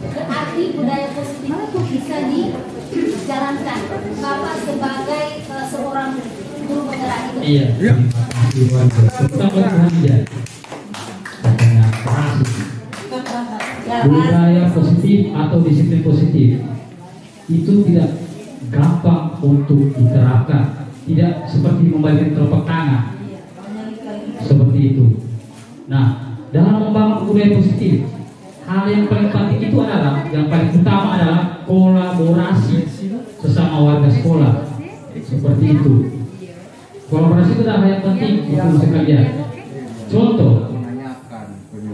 berarti budaya positif itu bisa dijalankan. Bapak sebagai seorang guru penggerak itu. Iya. Budaya positif atau disiplin positif itu tidak gampang untuk diterapkan, tidak seperti membalikkan telapak tangan seperti itu. Nah, dalam membangun budaya positif, hal yang paling penting itu adalah, yang paling utama adalah kolaborasi sesama warga sekolah, seperti itu. Kolaborasi itu adalah hal yang penting untuk sekalian. Contoh,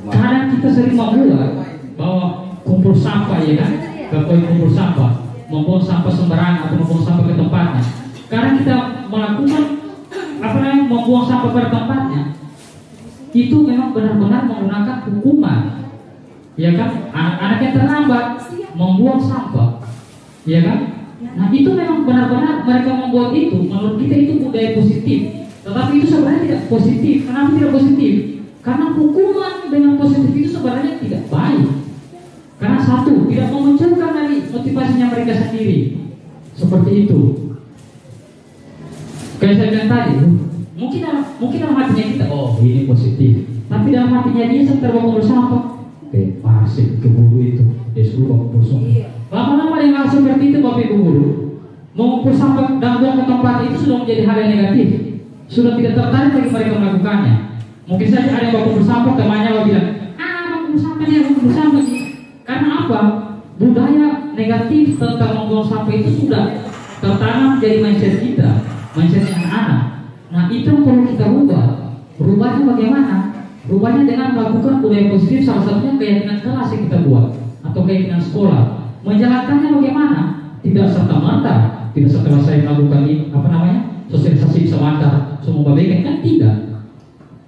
kadang kita sering membuat bahwa kumpul sampah, ya kan, ke poin kumpul sampah, membuang sampah sembarangan atau membuang sampah ke tempatnya. Karena kita melakukan membuang sampah pada tempatnya, itu memang benar-benar menggunakan hukuman, ya kan? Anak-anak yang terlambat membuang sampah, ya kan? Nah itu memang benar-benar mereka membuat itu. Menurut kita itu budaya positif, tetapi itu sebenarnya tidak positif. Kenapa tidak positif? Karena hukuman dengan positif itu sebenarnya tidak baik. Karena satu, tidak memunculkan dari motivasinya mereka sendiri. Seperti itu. Kayak saya bilang tadi, mungkin dalam hatinya kita, oh ini positif. Tapi dalam hatinya dia setelah mengumpul sampah, masih keburu itu, dia suruh mengumpul sampah. Lama-lama dia nggak seperti itu Bapak Ibu Guru. Mengumpul sampah dan buang ke tempat itu sudah menjadi hal yang negatif. Sudah tidak tertarik bagi mereka melakukannya. Mungkin saja ada yang mengumpul sampah, temannya bilang, mengumpul sampah dia, mengumpul sampah dia. Karena apa? Budaya negatif tentang membuang sampah itu sudah tertanam jadi mindset kita. mindsetnya anak-anak. Nah itu yang perlu kita rubah. Rubahnya bagaimana? Rubahnya dengan melakukan budaya positif, salah satunya keyakinan kelas yang kita buat atau keyakinan sekolah. Menjalankannya bagaimana? Tidak serta-merta, tidak setelah saya melakukan sosialisasi bisa mantap semua babaikan, kan tidak.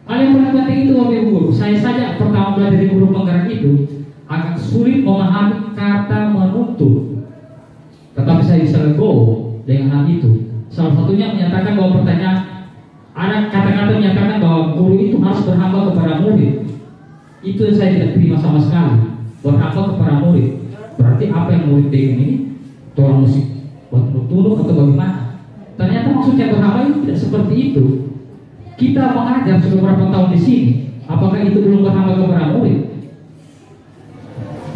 Hal yang paling penting itu Bapak Ibu Guru, saya saja pertama belajar di guru penggerak itu agak sulit memahami kata menuntut, tetapi saya bisa legowo dengan hal itu. Salah satunya menyatakan bahwa pertanyaan, ada kata-kata menyatakan bahwa guru itu harus berhamba kepada murid. Itu yang saya tidak terima sama sekali. Berhamba kepada murid, berarti apa yang murid pengen ini? Orang musik buat tunduk atau bagaimana? Ternyata maksudnya berhamba itu tidak seperti itu. Kita mengajar sudah beberapa tahun di sini, apakah itu belum berhamba kepada murid?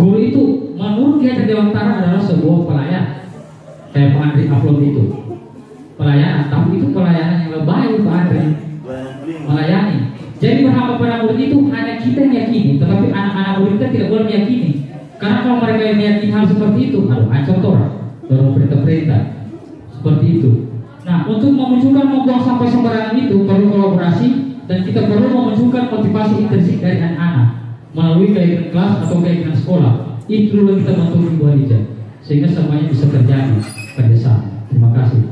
Guru itu menurut Ki Dewantara adalah sebuah pelayan. Kayak Pak Andri upload itu pelayanan, tapi itu pelayanan yang lebay Pak Andri, melayani. Jadi berhamba kepada murid itu hanya kita yang yakini, tetapi anak-anak murid kita tidak boleh meyakini. Karena kalau mereka yang meyakini hal seperti itu, ancam Torah, dorong perintah-perintah seperti itu. Nah, untuk memunculkan membuang sampah sembarangan itu perlu kolaborasi, dan kita perlu memunculkan motivasi intrinsik dari anak-anak melalui keyakinan kelas atau keyakinan sekolah. Itu dulu kita bantu Ibu Hadijah, sehingga semuanya bisa terjadi kerjasama. Terima kasih.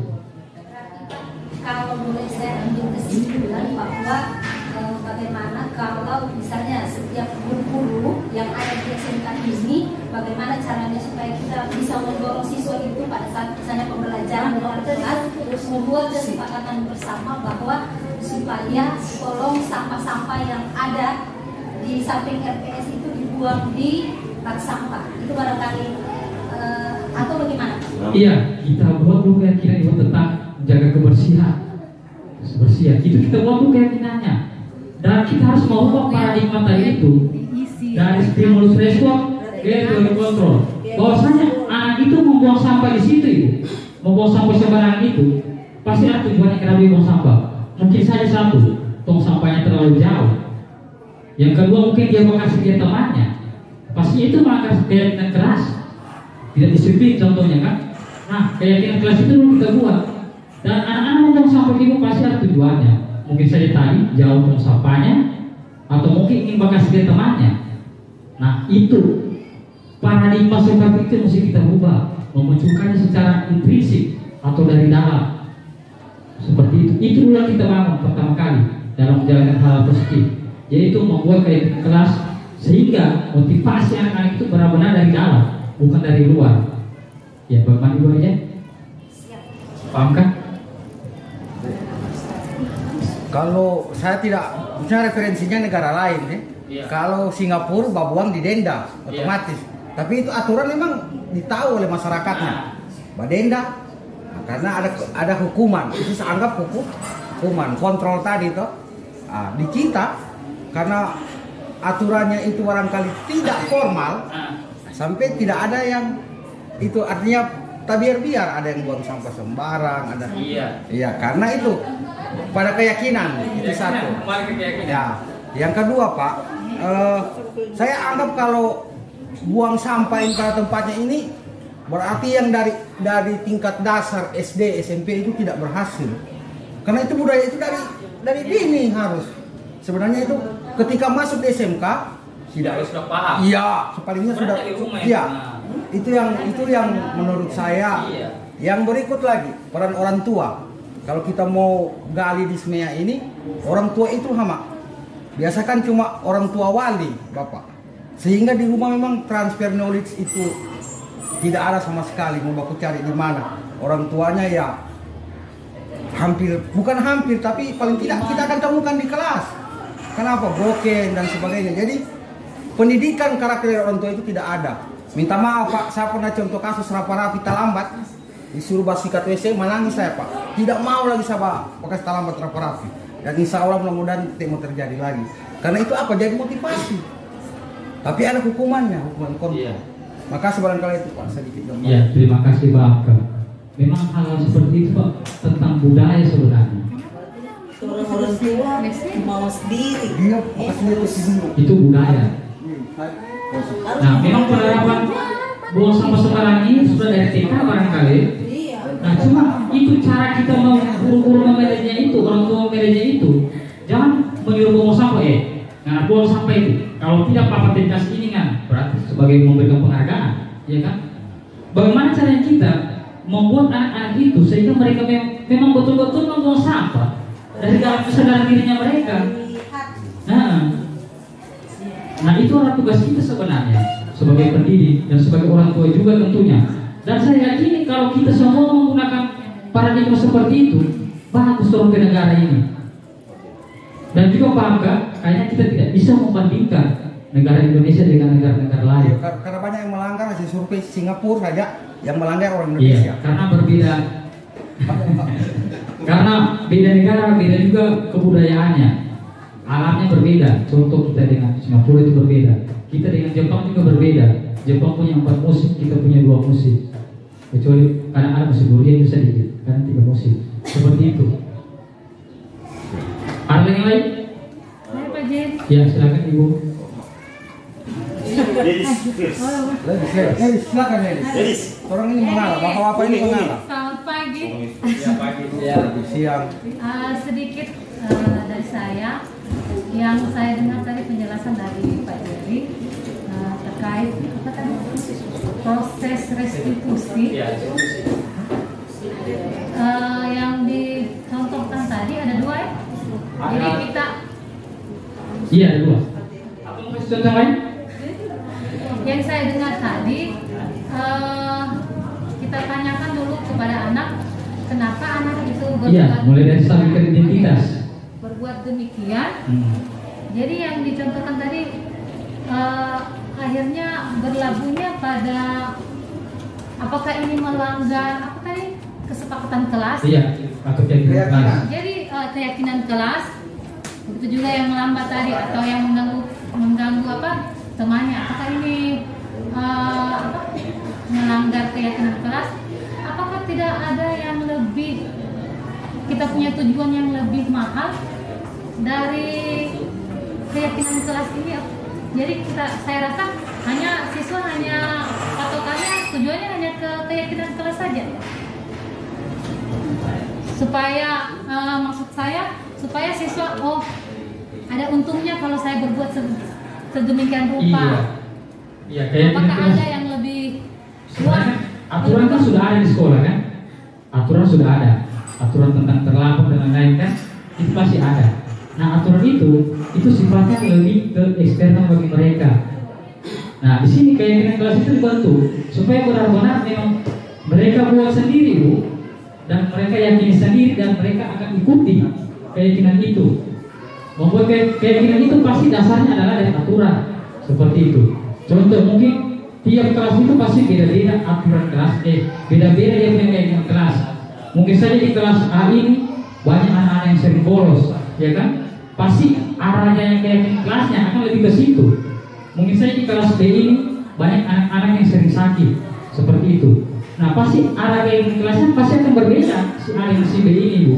Kalau boleh saya ambil kesimpulan bahwa bagaimana kalau misalnya setiap guru yang ada di SMK ini, bagaimana caranya supaya kita bisa mendorong siswa itu pada saat misalnya pembelajaran dalam kelas, terus membuat kesepakatan bersama bahwa supaya tolong sampah-sampah yang ada di samping RPS itu dibuang di bak sampah. Itu barangkali atau bagaimana? Iya, kita buat dulu keyakinan tentang jaga kebersihan. Kebersihan itu kita buat dulu keyakinannya. Dan kita harus mengubah paradigma tadi itu dari stimulus respon ke teori kontrol. Bahwasanya anak itu membuang sampah di situ, membuang sampah sembarangan itu pasti ada tujuannya kenapa dia buang sampah. Mungkin saja satu, tong sampahnya terlalu jauh. Yang kedua mungkin dia mau kasih dia temannya. Pasti itu melanggar keyakinan keras, tidak disiplin contohnya kan. Nah keyakinan keras itu dulu kita buat. Dan anak-anak membuang sampah itu pasti ada tujuannya. Mungkin saja tadi jauh tong sampahnya, atau mungkin ingin bakal dia temannya. Nah itu paradigma seperti itu mesti kita ubah, memunculkannya secara intrinsik atau dari dalam. Seperti itu. Itu dulu yang kita bangun pertama kali dalam menjalankan hal positif, yaitu membuat keyakinan kelas sehingga motivasi anak-anak itu benar-benar dari dalam, bukan dari luar. Ya, Bapak Ibu aja. Paham kan? Kalau saya tidak, misalnya referensinya negara lain ya. Iya. Kalau Singapura babuang didenda otomatis. Tapi itu aturan memang ditahu oleh masyarakatnya. Badenda, nah, karena ada hukuman. Itu saya anggap hukuman. Kontrol tadi toh. Nah, di kita karena aturannya itu barangkali tidak formal, sampai tidak ada yang itu artinya biar ada yang buang sampah sembarang, ada. Iya, karena itu pada keyakinan itu satu. Ya, yang kedua Pak, saya anggap kalau buang sampah pada tempatnya ini berarti yang dari tingkat dasar SD, SMP itu tidak berhasil. Karena itu budaya itu dari dini harus. Sebenarnya itu ketika masuk di SMK tidak sudah paham. Iya, palingnya sudah. Iya. Itu yang menurut saya. Iya. Yang berikut lagi peran orang tua. Kalau kita mau gali di SMEA ini, orang tua itu biasakan cuma orang tua wali, Bapak. Sehingga di rumah memang transfer knowledge itu tidak ada sama sekali. Mau baku cari di mana. Orang tuanya ya bukan hampir, tapi paling tidak kita akan temukan di kelas. Kenapa? Broken dan sebagainya. Jadi pendidikan karakter orang tua itu tidak ada. Minta maaf Pak, saya pernah contoh kasus rapi terlambat, disuruh sikat WC, menangis saya Pak. Tidak mau lagi saya pakai terlambat rapi. Dan insya Allah mudah-mudahan tidak mau terjadi lagi. Karena itu apa? Jadi motivasi. Tapi ada hukumannya, hukuman kontrol. Iya. Makasih barangkali itu Pak, sedikit dong. Iya, terima kasih Pak. Memang hal seperti itu Pak tentang budaya sebenarnya. Orang tua mau sendiri. Iya, Itu budaya. Nah, memang penerapan buang sampah sembarangan ini sudah dari TK barangkali. Nah cuma itu cara kita mau guru-guru memanajenya itu, orang tua memanajenya itu, jangan menyuruh buang sampah nah buang sampah itu. Kalau tidak papa dikasih ini kan, berarti sebagai memberikan penghargaan, ya kan? Bagaimana caranya kita membuat anak-anak itu sehingga mereka memang betul-betul membuang sampah dari dalam kesadaran dirinya mereka. Nah itu adalah tugas kita sebenarnya sebagai pendidik dan sebagai orang tua juga tentunya. Dan saya yakin kalau kita semua menggunakan paradigma seperti itu, bagus turun ke negara ini. Dan juga bangga, kayaknya kita tidak bisa membandingkan negara Indonesia dengan negara-negara lain. Karena banyak yang melanggar, hasil survei Singapura saja yang melanggar orang Indonesia. Iya, karena berbeda. Karena beda negara, beda juga kebudayaannya, alamnya berbeda. Contoh kita dengan Singapura itu berbeda. Kita dengan Jepang juga berbeda. Jepang punya 4 musim, kita punya 2 musim. Kecuali karena ada musim durian itu sedikit, kan 3 musim. Seperti itu. Ada yang lain? Baik Pak Jen. Ya silakan Ibu. Ladies, silakan ladies. Orang ini mengalah, bapak-bapak ini mengalah. Selamat pagi. Ya pagi, siang. Sedikit dari saya, yang saya dengar tadi penjelasan dari Pak Jerry terkait apa tadi proses restitusi. Yang dicontohkan tadi ada 2 ya. Jadi kita Iya 2. Apa mau kasih contoh lain? Yang saya dengar tadi kita tanyakan dulu kepada anak kenapa anak itu Iya, mulai dari stabilkan identitas. Berbuat demikian. Jadi yang dicontohkan tadi akhirnya berlabuhnya pada apakah ini melanggar apa tadi kesepakatan kelas? Iya, atau keyakinan kelas. Jadi keyakinan kelas, begitu juga yang melambat tadi atau yang mengganggu apa temannya. Apakah ini melanggar keyakinan kelas? Apakah tidak ada yang lebih kita punya tujuan yang lebih mahal dari keyakinan kelas ini? Jadi saya rasa siswa hanya patokannya tujuannya hanya ke keyakinan kelas saja. Supaya maksud saya supaya siswa ada untungnya kalau saya berbuat sedemikian rupa. Iya, keyakinan apakah kelas. ada yang lebih Sebenarnya aturan kan sudah ada di sekolah kan? Aturan sudah ada. Aturan tentang terlambat dan lain-lain kan itu pasti ada. Nah aturan itu sifatnya lebih ke eksternal bagi mereka. Nah di sini keyakinan kelas itu dibantu supaya benar-benar memang mereka buat sendiri Bu, dan mereka yakini sendiri dan mereka akan ikuti keyakinan itu. Membuat keyakinan itu pasti dasarnya adalah dari aturan seperti itu. Contoh mungkin tiap kelas itu pasti beda-beda aturan kelas, beda-beda yang punya keyakinan kelas. Mungkin saja di kelas A ini banyak anak-anak yang sering bolos, ya kan? Pasti arahnya yang keyakinan kelasnya akan lebih ke situ. Mungkin saja di kelas B ini banyak anak-anak yang sering sakit, seperti itu. Nah pasti arah keyakinan kelasnya pasti akan berbeda si A dan si B ini Bu.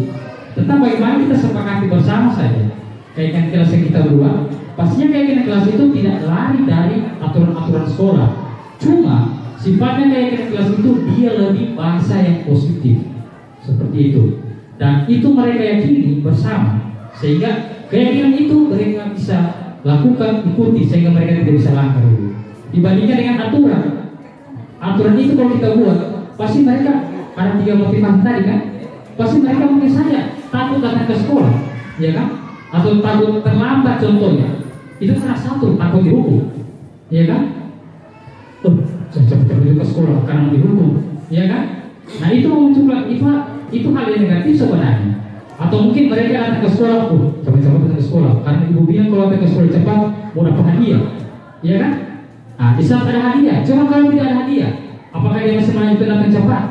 Tentang bagaimana kita sepakati bersama saja keyakinan kelas yang kita buat. Pastinya keyakinan kelas itu tidak lari dari aturan-aturan sekolah. Cuma sifatnya keyakinan kelas itu dia lebih bahasa yang positif, seperti itu. Dan itu mereka yakini bersama, sehingga keyakinan itu mereka bisa lakukan, ikuti, sehingga mereka tidak bisa langgar. Dibandingkan dengan aturan. Aturan itu kalau kita buat, pasti mereka ada 3 motivasi tadi kan. Pasti mereka mungkin saja takut datang ke sekolah, ya kan? Atau takut terlambat contohnya. Itu karena satu, takut dihukum, ya kan? Saya cepat ke sekolah karena dihukum, ya kan? Nah itu memunculkan itu hal yang negatif sebenarnya. Atau mungkin mereka datang ke sekolah, cepat-cepat datang ke sekolah karena ibu bilang kalau datang ke sekolah cepat mau dapat hadiah, ya kan? Nah di saat ada hadiah, cuma kalau tidak ada hadiah, apakah dia masih melanjutkan datang cepat?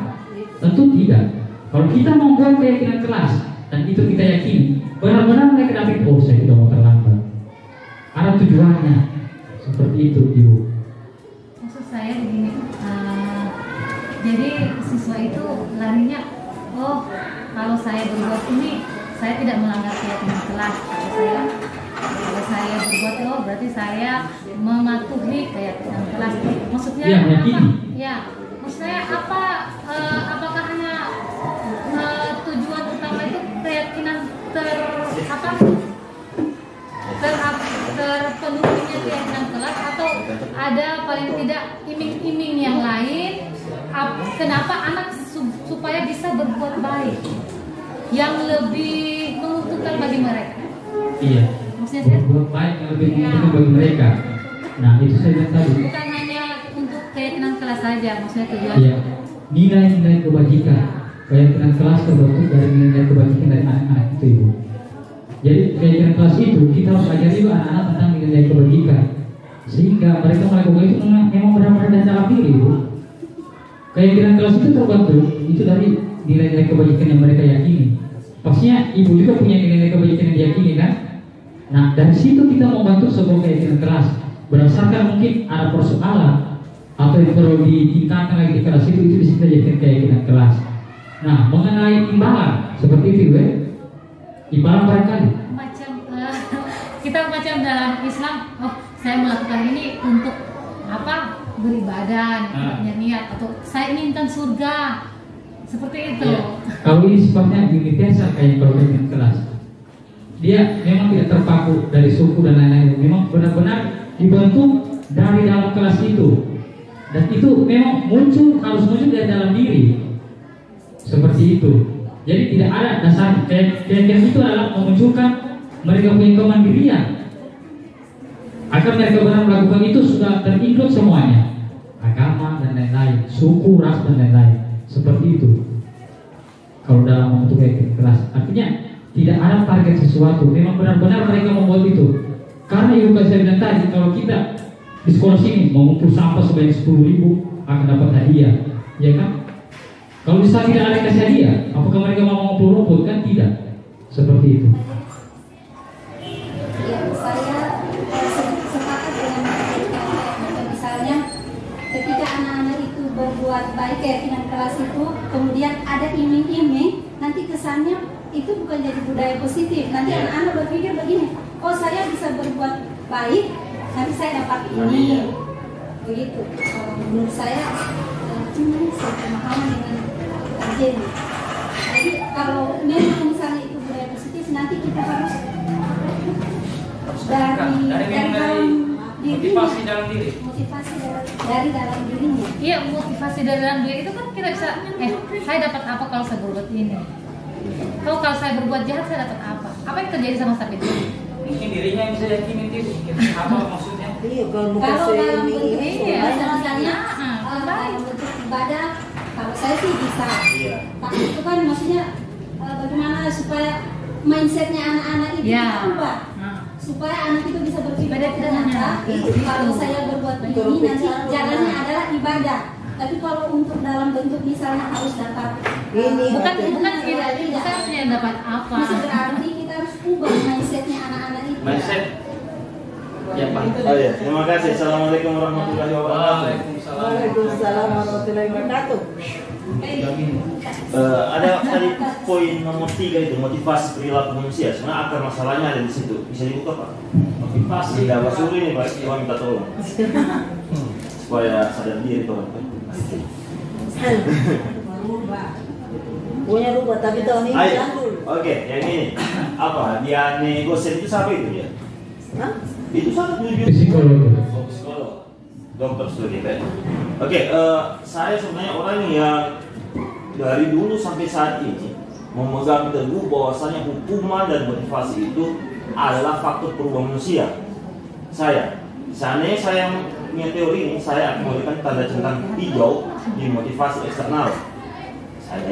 Tentu tidak. Kalau kita membuat keyakinan kelas dan itu kita yakini, benar-benar mereka dapat, saya tidak mau terlambat. Ada tujuannya, seperti itu Ibu. Maksud saya begini, jadi siswa itu larinya, kalau saya berbuat ini, saya tidak melanggar keyakinan kelas. Kalau saya berbuat berarti saya mematuhi keyakinan kelas. Maksudnya ya, apa? Ya, maksud saya apakah hanya kenapa anak supaya bisa berbuat baik yang lebih menguntungkan bagi mereka. Iya. Maksudnya saya Berbuat baik yang lebih menguntungkan bagi mereka. Nah itu saya bilang tadi. bukan hanya untuk keyakinan kelas saja, maksudnya tujuan. Iya. Nilai-nilai kebajikan. Keyakinan kelas terbentuk dari nilai kebajikan dari anak-anak itu, Ibu. Jadi keyakinan kelas itu kita harus ajari juga anak-anak tentang nilai kebajikan, sehingga mereka melakukan itu memang benar-benar dari dalam diri, Ibu. Keyakinan kelas itu terbentuk itu dari nilai-nilai kebajikan yang mereka yakini. Pastinya Ibu juga punya nilai-nilai kebajikan yang diyakini kan? Nah dari situ kita membantu sebuah keyakinan kelas berdasarkan mungkin ada persoalan atau yang perlu ditingkatkan lagi di kelas itu bisa kita jadikan keyakinan kelas. Nah mengenai imbalan seperti itu, imbalan barangkali Macam kita macam dalam Islam, oh saya melakukan ini untuk apa? Beribadah, punya niat, atau saya inginkan surga, seperti itu. ya. Kalau ini sifatnya universal kayak kalau keyakinan kelas, dia memang tidak terpaku dari suku dan lain-lain, memang benar-benar dibentuk dari dalam kelas itu, dan itu memang harus muncul dari dalam diri, seperti itu. Jadi tidak ada dasar keyakinan itu adalah memunculkan mereka punya kemandirian, agar mereka benar melakukan itu sudah terinclude semuanya, agama dan lain-lain, suku, ras dan lain-lain, seperti itu. Kalau dalam membentuk keyakinan kelas, artinya tidak ada target sesuatu, memang benar-benar mereka membuat itu. Karena Ibu saya bilang tadi, kalau kita di sekolah sini mengumpul sampah sebanyak 10.000 akan dapat hadiah, ya kan? Kalau misalnya tidak ada kasih hadiah, apakah mereka mau mengumpul rumput? Kan tidak, seperti itu. Ya, saya sepakat dengan misalnya ketika anak-anak itu berbuat baik keyakinan kelas itu, kemudian ada iming-iming, nanti kesannya itu bukan jadi budaya positif. Nanti anak-anak berpikir begini, oh saya bisa berbuat baik, nanti saya dapat ini, begitu. Menurut saya pemahaman dengan kajian. Jadi kalau memang misalnya itu budaya positif, nanti kita harus motivasi dalam diri. Motivasi dari dalam dirinya. Iya, motivasi dari dalam diri itu kan kita bisa, saya dapat apa kalau saya berbuat ini? Kalau saya berbuat jahat, saya dapat apa? Apa yang terjadi sama sapi itu? Mungkin dirinya yang bisa yakini itu. Apa maksudnya? Iya, kalau Kalau dalam bentuk Iya, misalnya dalam bentuk ibadah, kalau saya sih bisa. Iya. Tapi itu kan maksudnya bagaimana supaya mindsetnya anak-anak itu berubah, supaya anak itu bisa berpikir ternyata kalau saya berbuat begini nanti jalannya adalah ibadah. Tapi kalau untuk dalam bentuk misalnya harus dapat bukan yang dapat apa? Masih berarti kita harus ubah mindsetnya anak-anak itu. Mindset. Ya Pak. Oh ya, terima kasih. Assalamualaikum warahmatullahi wabarakatuh. Waalaikumsalam warahmatullahi wabarakatuh. Ada tadi poin nomor 3 itu motivasi perilaku manusia. Sebenarnya akar masalahnya ada di situ. Bisa dibuka Pak? Motivasi. Tidak Pak Suri nih Pak. Coba minta tolong supaya sadar diri Pak. Punya rubah tapi tahun ini jangkul. Oke, yang ini apa? Dia negosiasi itu siapa itu dia? Hah? Itu sangat jujur. Psikolog. Dokter studi Pak. Oke, saya sebenarnya orang yang dari dulu sampai saat ini memegang teguh bahwasanya hukuman dan motivasi itu adalah faktor perubahan manusia. Seandainya saya punya teori ini, saya akan memberikan tanda centang hijau di motivasi eksternal.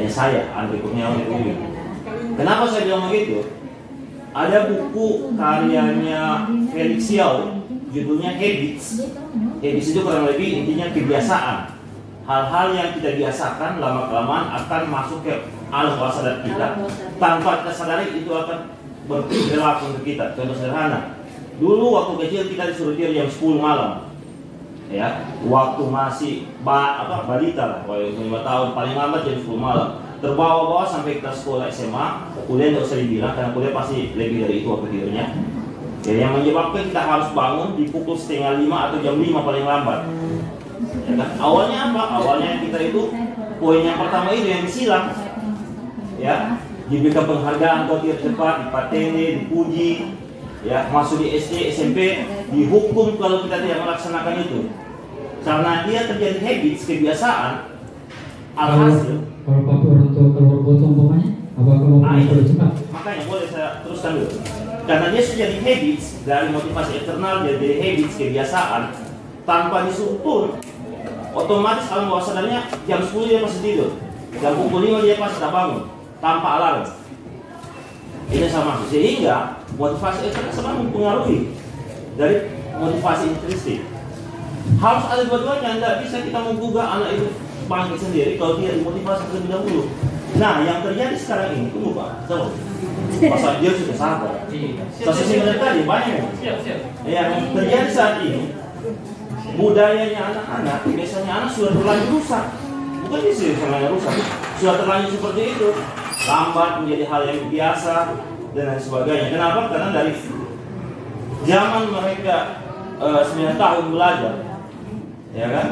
Saya Andri Kurniawan itu. Kenapa saya bilang begitu? Ada buku karyanya Felix Yao, judulnya Habits. Habits itu kurang lebih intinya kebiasaan. Hal-hal yang kita biasakan lama-kelamaan akan masuk ke alam bawah sadar kita. Tanpa kita sadari itu akan berlaku untuk kita. Contoh sederhana. Dulu waktu kecil kita disuruh tidur jam 10 malam. Ya, waktu masih balita lah, 5 tahun paling lambat jam 10 malam. Terbawa-bawa sampai ke sekolah SMA, kuliah tidak usah dibilang karena kuliah pasti lebih dari itu waktu tidurnya. Ya, yang menyebabkan kita harus bangun di pukul 4:30 atau jam 5 paling lambat. Ya kan? Awalnya apa? Awalnya kita itu poin yang pertama itu yang disilang. Ya, diberikan penghargaan kau tidur cepat, dipateni, dipuji. Ya, masuk di SD, SMP, dihukum kalau kita tidak melaksanakan itu. Karena dia terjadi habits, kebiasaan. Alhasil, kalau papi orang tua keluar botol umpamanya, apakah mau iya. cepat? Makanya boleh saya teruskan dulu. Karena dia sudah jadi habits, dari motivasi eksternal dia jadi habits, kebiasaan, tanpa disuruh pun, otomatis alam bawah sadarnya jam 10 dia pasti tidur, jam pukul 5 dia pasti tak bangun, tanpa alarm. Ini sama, sehingga motivasi eksternal sangat mempengaruhi dari motivasi intrinsik. Harus ada dua-duanya, tidak bisa kita menggugah anak itu bangkit sendiri kalau dia dimotivasi terlebih dahulu. Nah, yang terjadi sekarang ini, tunggu Pak, tahu? Pasal dia sudah sabar. Sesi sebenarnya tadi banyak. Yang terjadi saat ini, budayanya anak-anak, biasanya anak sudah terlanjur rusak. Bukan bisa sebenarnya rusak, sudah terlanjur seperti itu. Lambat menjadi hal yang biasa dan lain sebagainya. Kenapa? Karena dari zaman mereka 9 tahun belajar, ya kan?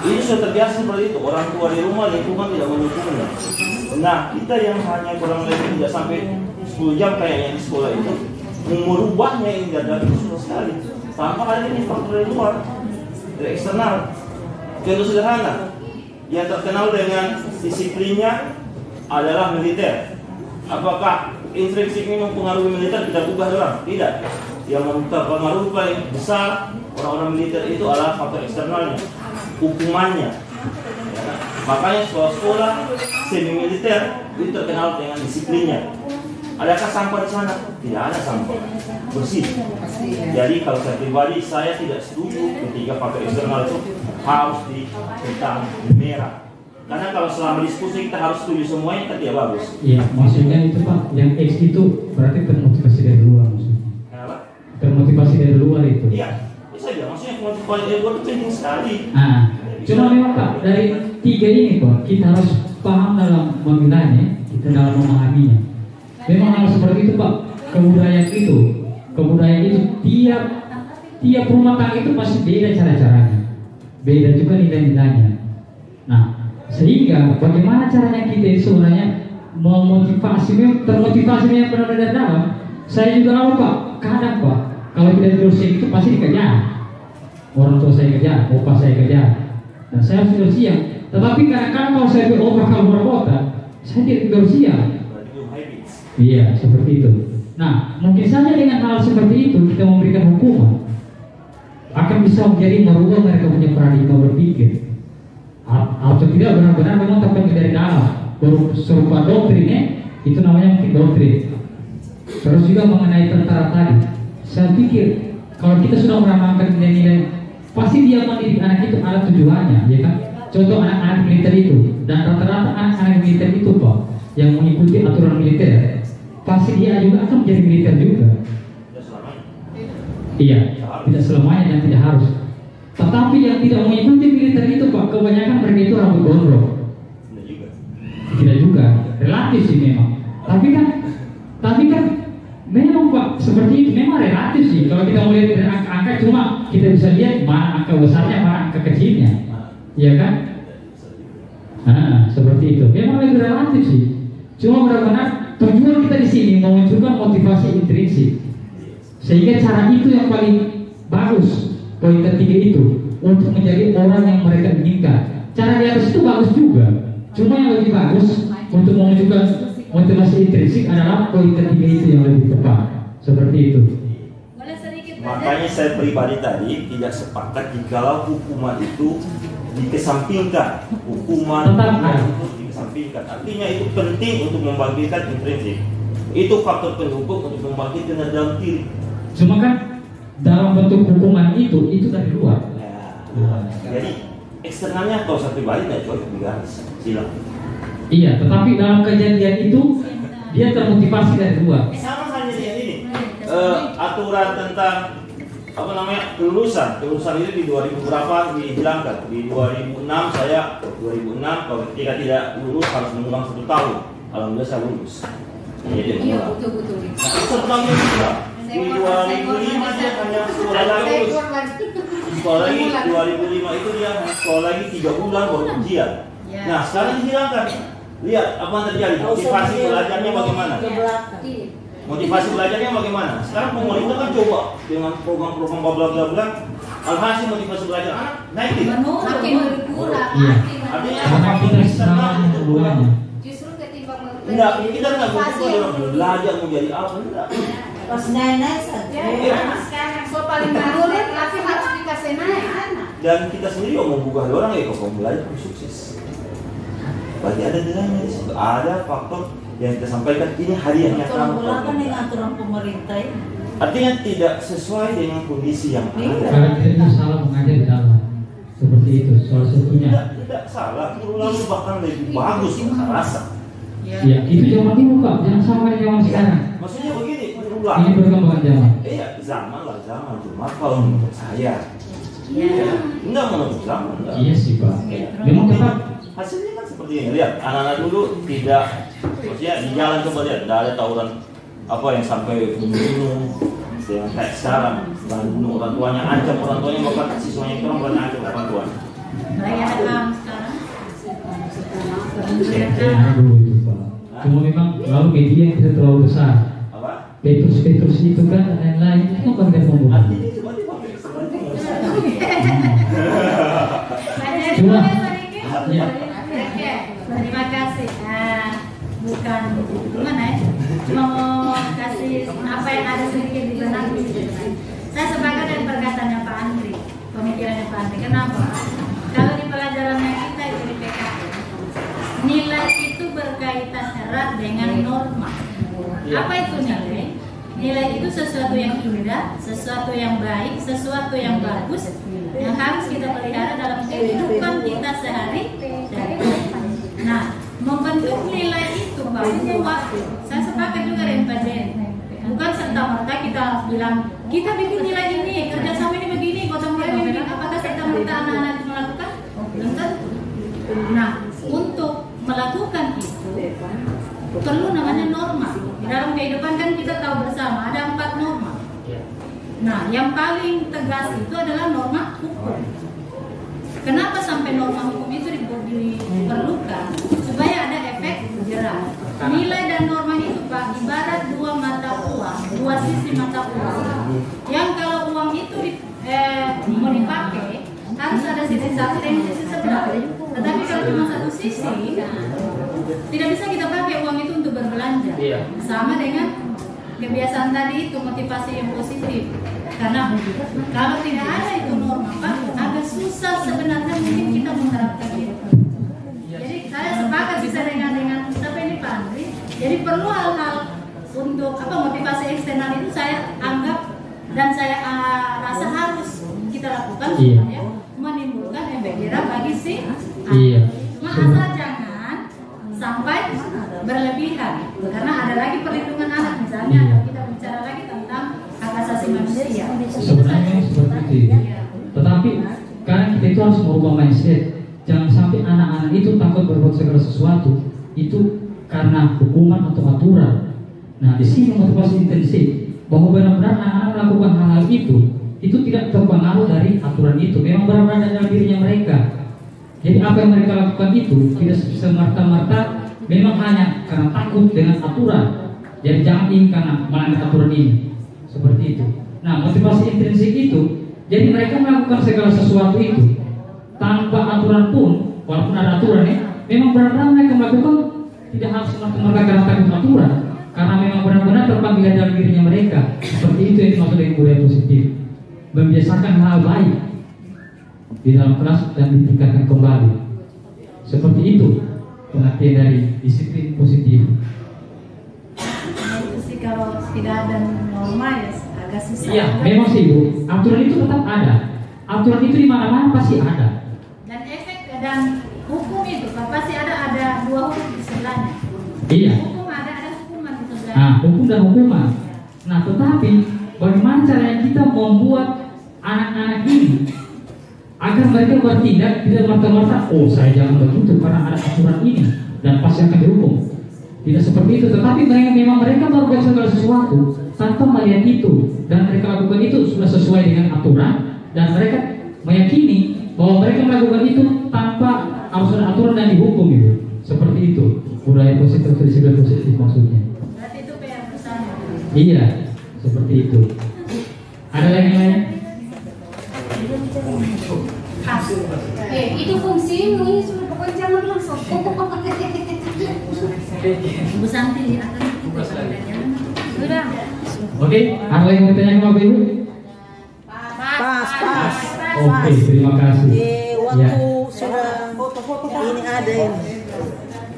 Ini sudah terbiasa seperti itu. Orang tua di rumah, lingkungan tidak mendukungnya. Nah, kita yang hanya kurang lebih tidak sampai 10 jam kayaknya di sekolah itu, merubahnya ini dari itu susah sekali. Tanpa ada ini faktor dari luar, dari eksternal. Contoh sederhana, yang terkenal dengan disiplinnya adalah militer. Apakah intrinsik ini mempengaruhi militer? Kita ubah orang? Tidak. Yang mempengaruhi paling besar orang-orang militer itu adalah faktor eksternalnya, hukumannya. Ya, makanya sekolah-sekolah semi militer itu terkenal dengan disiplinnya. Adakah sampah di sana? Tidak ada sampah, bersih. Jadi kalau saya pribadi, saya tidak setuju ketika faktor eksternal itu harus ditentang merah. Karena kalau selama diskusi kita harus setuju semuanya, kan tidak bagus. Iya, maksudnya itu Pak, yang X itu berarti termotivasi dari luar maksudnya. Kenapa? Termotivasi dari luar itu. Iya, bisa aja. Maksudnya motivasi dari luar itu penting sekali. Nah, cuma memang Pak, dari 3 ini Pak, kita harus paham dalam memilahnya, kita dalam memahaminya. Memang hal seperti itu Pak, kebudayaan itu tiap rumah tangga itu pasti beda cara-caranya, beda juga nilai-nilainya. Nah, sehingga bagaimana caranya kita sebenarnya memotivasi, termotivasi yang benar-benar dalam. Saya juga tahu Pak, kadang Pak, kalau kita tidur siang itu pasti dikejar. Orang tua saya kerja, opa saya kerja, dan saya harus tidur siang. Tetapi kadang-kadang kalau saya berobat keluar kota, saya tidak tidur siang. Iya, seperti itu. Nah, mungkin saja dengan hal seperti itu kita memberikan hukuman akan bisa menjadi merubah mereka punya paradigma berpikir. Atau tidak benar-benar memang terpenuhi dari dalam. Berupa doktrinnya, itu namanya mungkin doktrin. Terus juga mengenai tentara tadi, saya pikir kalau kita sudah meramalkan nilai-nilai, pasti dia mendidik anak itu ada tujuannya, ya kan? Contoh anak-anak militer itu, dan rata-rata anak-anak militer itu Pak, yang mengikuti aturan militer, pasti dia juga akan menjadi militer juga. Iya, tidak selamanya dan tidak harus. Tetapi yang tidak mengikuti militer itu Pak, kebanyakan mereka itu rambut gondrong. Tidak juga, relatif sih memang. Tapi kan memang Pak, seperti itu memang relatif sih. Kalau kita melihat dari angka-angka, cuma kita bisa lihat mana angka besarnya, mana angka kecilnya, iya kan? Nah, seperti itu. Memang lebih relatif sih. Cuma benar-benar tujuan kita di sini memunculkan motivasi intrinsik, sehingga cara itu yang paling bagus. Poin ketiga itu untuk menjadi orang yang mereka inginkan. Cara di atas itu bagus juga, cuma yang lebih bagus untuk memunculkan motivasi intrinsik adalah poin ketiga itu yang lebih tepat. Seperti itu. Makanya saya pribadi tadi tidak sepakat jika hukuman itu dikesampingkan. Hukuman itu dikesampingkan. Artinya itu penting untuk membangkitkan intrinsik. Itu faktor pendukung untuk membangkitkan dalam diri. Cuma kan dalam bentuk hukuman itu dari luar. Ya, jadi eksternalnya kalau saya pribadi tidak cocok di garis. Silakan. Iya, tetapi dalam kejadian itu dia termotivasi dari luar. Sama saja dengan ini. Aturan tentang kelulusan itu di 2000 berapa dihilangkan. Di 2006 kalau ketika tidak lulus harus mengulang 1 tahun. Alhamdulillah saya lulus. Iya, betul. Nah, itu 1 tahun juga. Di 2005 dia hanya sekolah lagi. Sekolah lagi 2005 itu dia sekolah lagi 3 bulan baru ujian. Nah, sekarang dihilangkan. Lihat apa yang terjadi. Motivasi belajarnya bagaimana? Motivasi belajarnya bagaimana? Sekarang pemerintah kan coba dengan program-program bla bla bla. Alhasil motivasi belajar anak naik tidak? Makin berkurang. Iya. Artinya Karena kita selama keduanya. Justru ketimbang enggak, kita nggak butuh orang belajar mau jadi apa enggak. Pas naik-naik saja. sekarang so paling sulit tapi harus dikasih naik. Dan kita sendiri mau membuka orang ya kalau belajar sukses. Berarti ada nilainya di situ. Ada faktor yang kita sampaikan ini hariahnya kamu. Kalau nih aturan pemerintah ini. Artinya tidak sesuai dengan kondisi yang ada. Karena kita salah mengajar di dalam. Seperti itu, salah satunya. Tidak salah, guru lalu bahkan lebih bagus saya rasa. Ya, itu zaman dulu Pak, jangan sama dengan zaman sekarang. Maksudnya begini, Ini perkembangan zaman. Iya, zaman lah zaman. Cuma kalau menurut saya, enggak menurut zaman. Enggak. Iya sih Pak. Memang tetap Hasilnya kan seperti ini. Lihat, anak-anak dulu tidak, maksudnya di jalan coba lihat, tidak ada tawuran apa yang sampai membunuh dengan kayak sekarang, bunuh orang tuanya, ancam orang tuanya, bahkan siswanya itu orang berani ancam orang tuanya. Saya ada sekarang. dulu itu Pak. Cuma memang lalu media yang tidak terlalu besar. Apa? Petrus itu kan dan lain-lain itu kan tidak membunuh. Artinya tiba-tiba Cuma ya. Terima kasih. Bukan gimana ya? Cuma mau kasih apa yang ada sedikit di benak. Saya sepakat dengan perkataannya Pak Andri, pemikirannya Pak Andri. Kenapa? Kalau di pelajarannya kita itu di PKN, nilai itu berkaitan erat dengan norma. Apa itu nilai? Nilai itu sesuatu yang indah, sesuatu yang baik, sesuatu yang bagus, yang harus kita pelihara dalam kehidupan kita sehari-hari. Nah, membentuk nilai itu butuh waktu. Saya sepakat juga dengan Pak Jen. Bukan serta-merta kita harus bilang kita bikin nilai ini, kerjasama ini begini, gotong royong ini. Apakah serta-merta anak-anak itu melakukan? Belum tentu. Nah, untuk melakukan itu perlu namanya norma. Di dalam kehidupan kan kita tahu bersama ada 4 norma. Nah, yang paling tegas itu adalah norma hukum. Kenapa sampai norma hukum itu diperlukan? Supaya ada efek jerah. Nilai dan norma itu Pak ibarat 2 mata uang, 2 sisi mata uang. Yang kalau uang itu mau dipakai harus ada sisi satu dan sisi sebelah. Tetapi kalau cuma satu sisi, tidak bisa kita pakai uang itu untuk berbelanja. Sama dengan kebiasaan tadi itu, motivasi yang positif. Karena kalau tidak ada itu norma Pak, agak susah sebenarnya mungkin kita menerapkan itu. Jadi saya sepakat bisa dengan tapi ini Pak Andri. Jadi perlu hal-hal untuk motivasi eksternal itu saya anggap dan saya rasa harus kita lakukan supaya menimbulkan efek jerah bagi si anak. Cuma asal jangan sampai berlebihan karena ada lagi perlindungan anak misalnya kita bicara lagi tentang hak asasi manusia. Sebenarnya seperti itu. Tetapi karena kita itu harus merubah mindset. Jangan sampai anak-anak itu takut berbuat segala sesuatu itu karena hukuman atau aturan. Nah, di sini motivasi intensif bahwa benar-benar anak-anak melakukan hal-hal itu tidak terpengaruh dari aturan itu. Memang benar-benar ada dalam dirinya mereka. Jadi apa yang mereka lakukan itu tidak semerta-merta memang hanya karena takut dengan aturan. Jadi jangan ingin karena melanggar aturan ini. Seperti itu. Nah, motivasi intrinsik itu, jadi mereka melakukan segala sesuatu itu tanpa aturan pun, walaupun ada aturan memang benar-benar mereka melakukan tidak harus mereka karena takut aturan, karena memang benar-benar terpanggil dalam dirinya mereka. Seperti itu yang dimaksud dengan budaya positif, membiasakan hal baik di dalam kelas dan ditingkatkan kembali. Seperti itu pengertian dari disiplin positif. Itu sih kalau tidak ada norma ya agak susah. Iya, memang sih Bu. Aturan itu tetap ada. Aturan itu di mana-mana pasti ada. Dan efek dan hukum itu pasti ada 2 hukum di sebelahnya. Iya. Hukum ada hukuman di sebelahnya. Nah, hukum dan hukuman. Nah, tetapi bagaimana caranya kita membuat anak-anak ini agar mereka bertindak tidak merta-merta, saya jangan begitu karena ada aturan ini dan pasti akan dihukum. Tidak seperti itu, tetapi mereka melakukan segala sesuatu tanpa melihat itu dan mereka lakukan itu sudah sesuai dengan aturan dan mereka meyakini bahwa mereka melakukan itu tanpa harus ada aturan dan dihukum itu. Seperti itu budaya positif atau disiplin positif maksudnya. Berarti itu PR bersama. Iya, seperti itu. Ada lagi yang lain? Itu fungsi ini sudah pokoknya jangan langsung. Bu Santi akan sudah. Oke, ada lagi yang mau ditanyakan Bapak Ibu? Pas. Oke, terima kasih. Waktu sudah ini ada ini.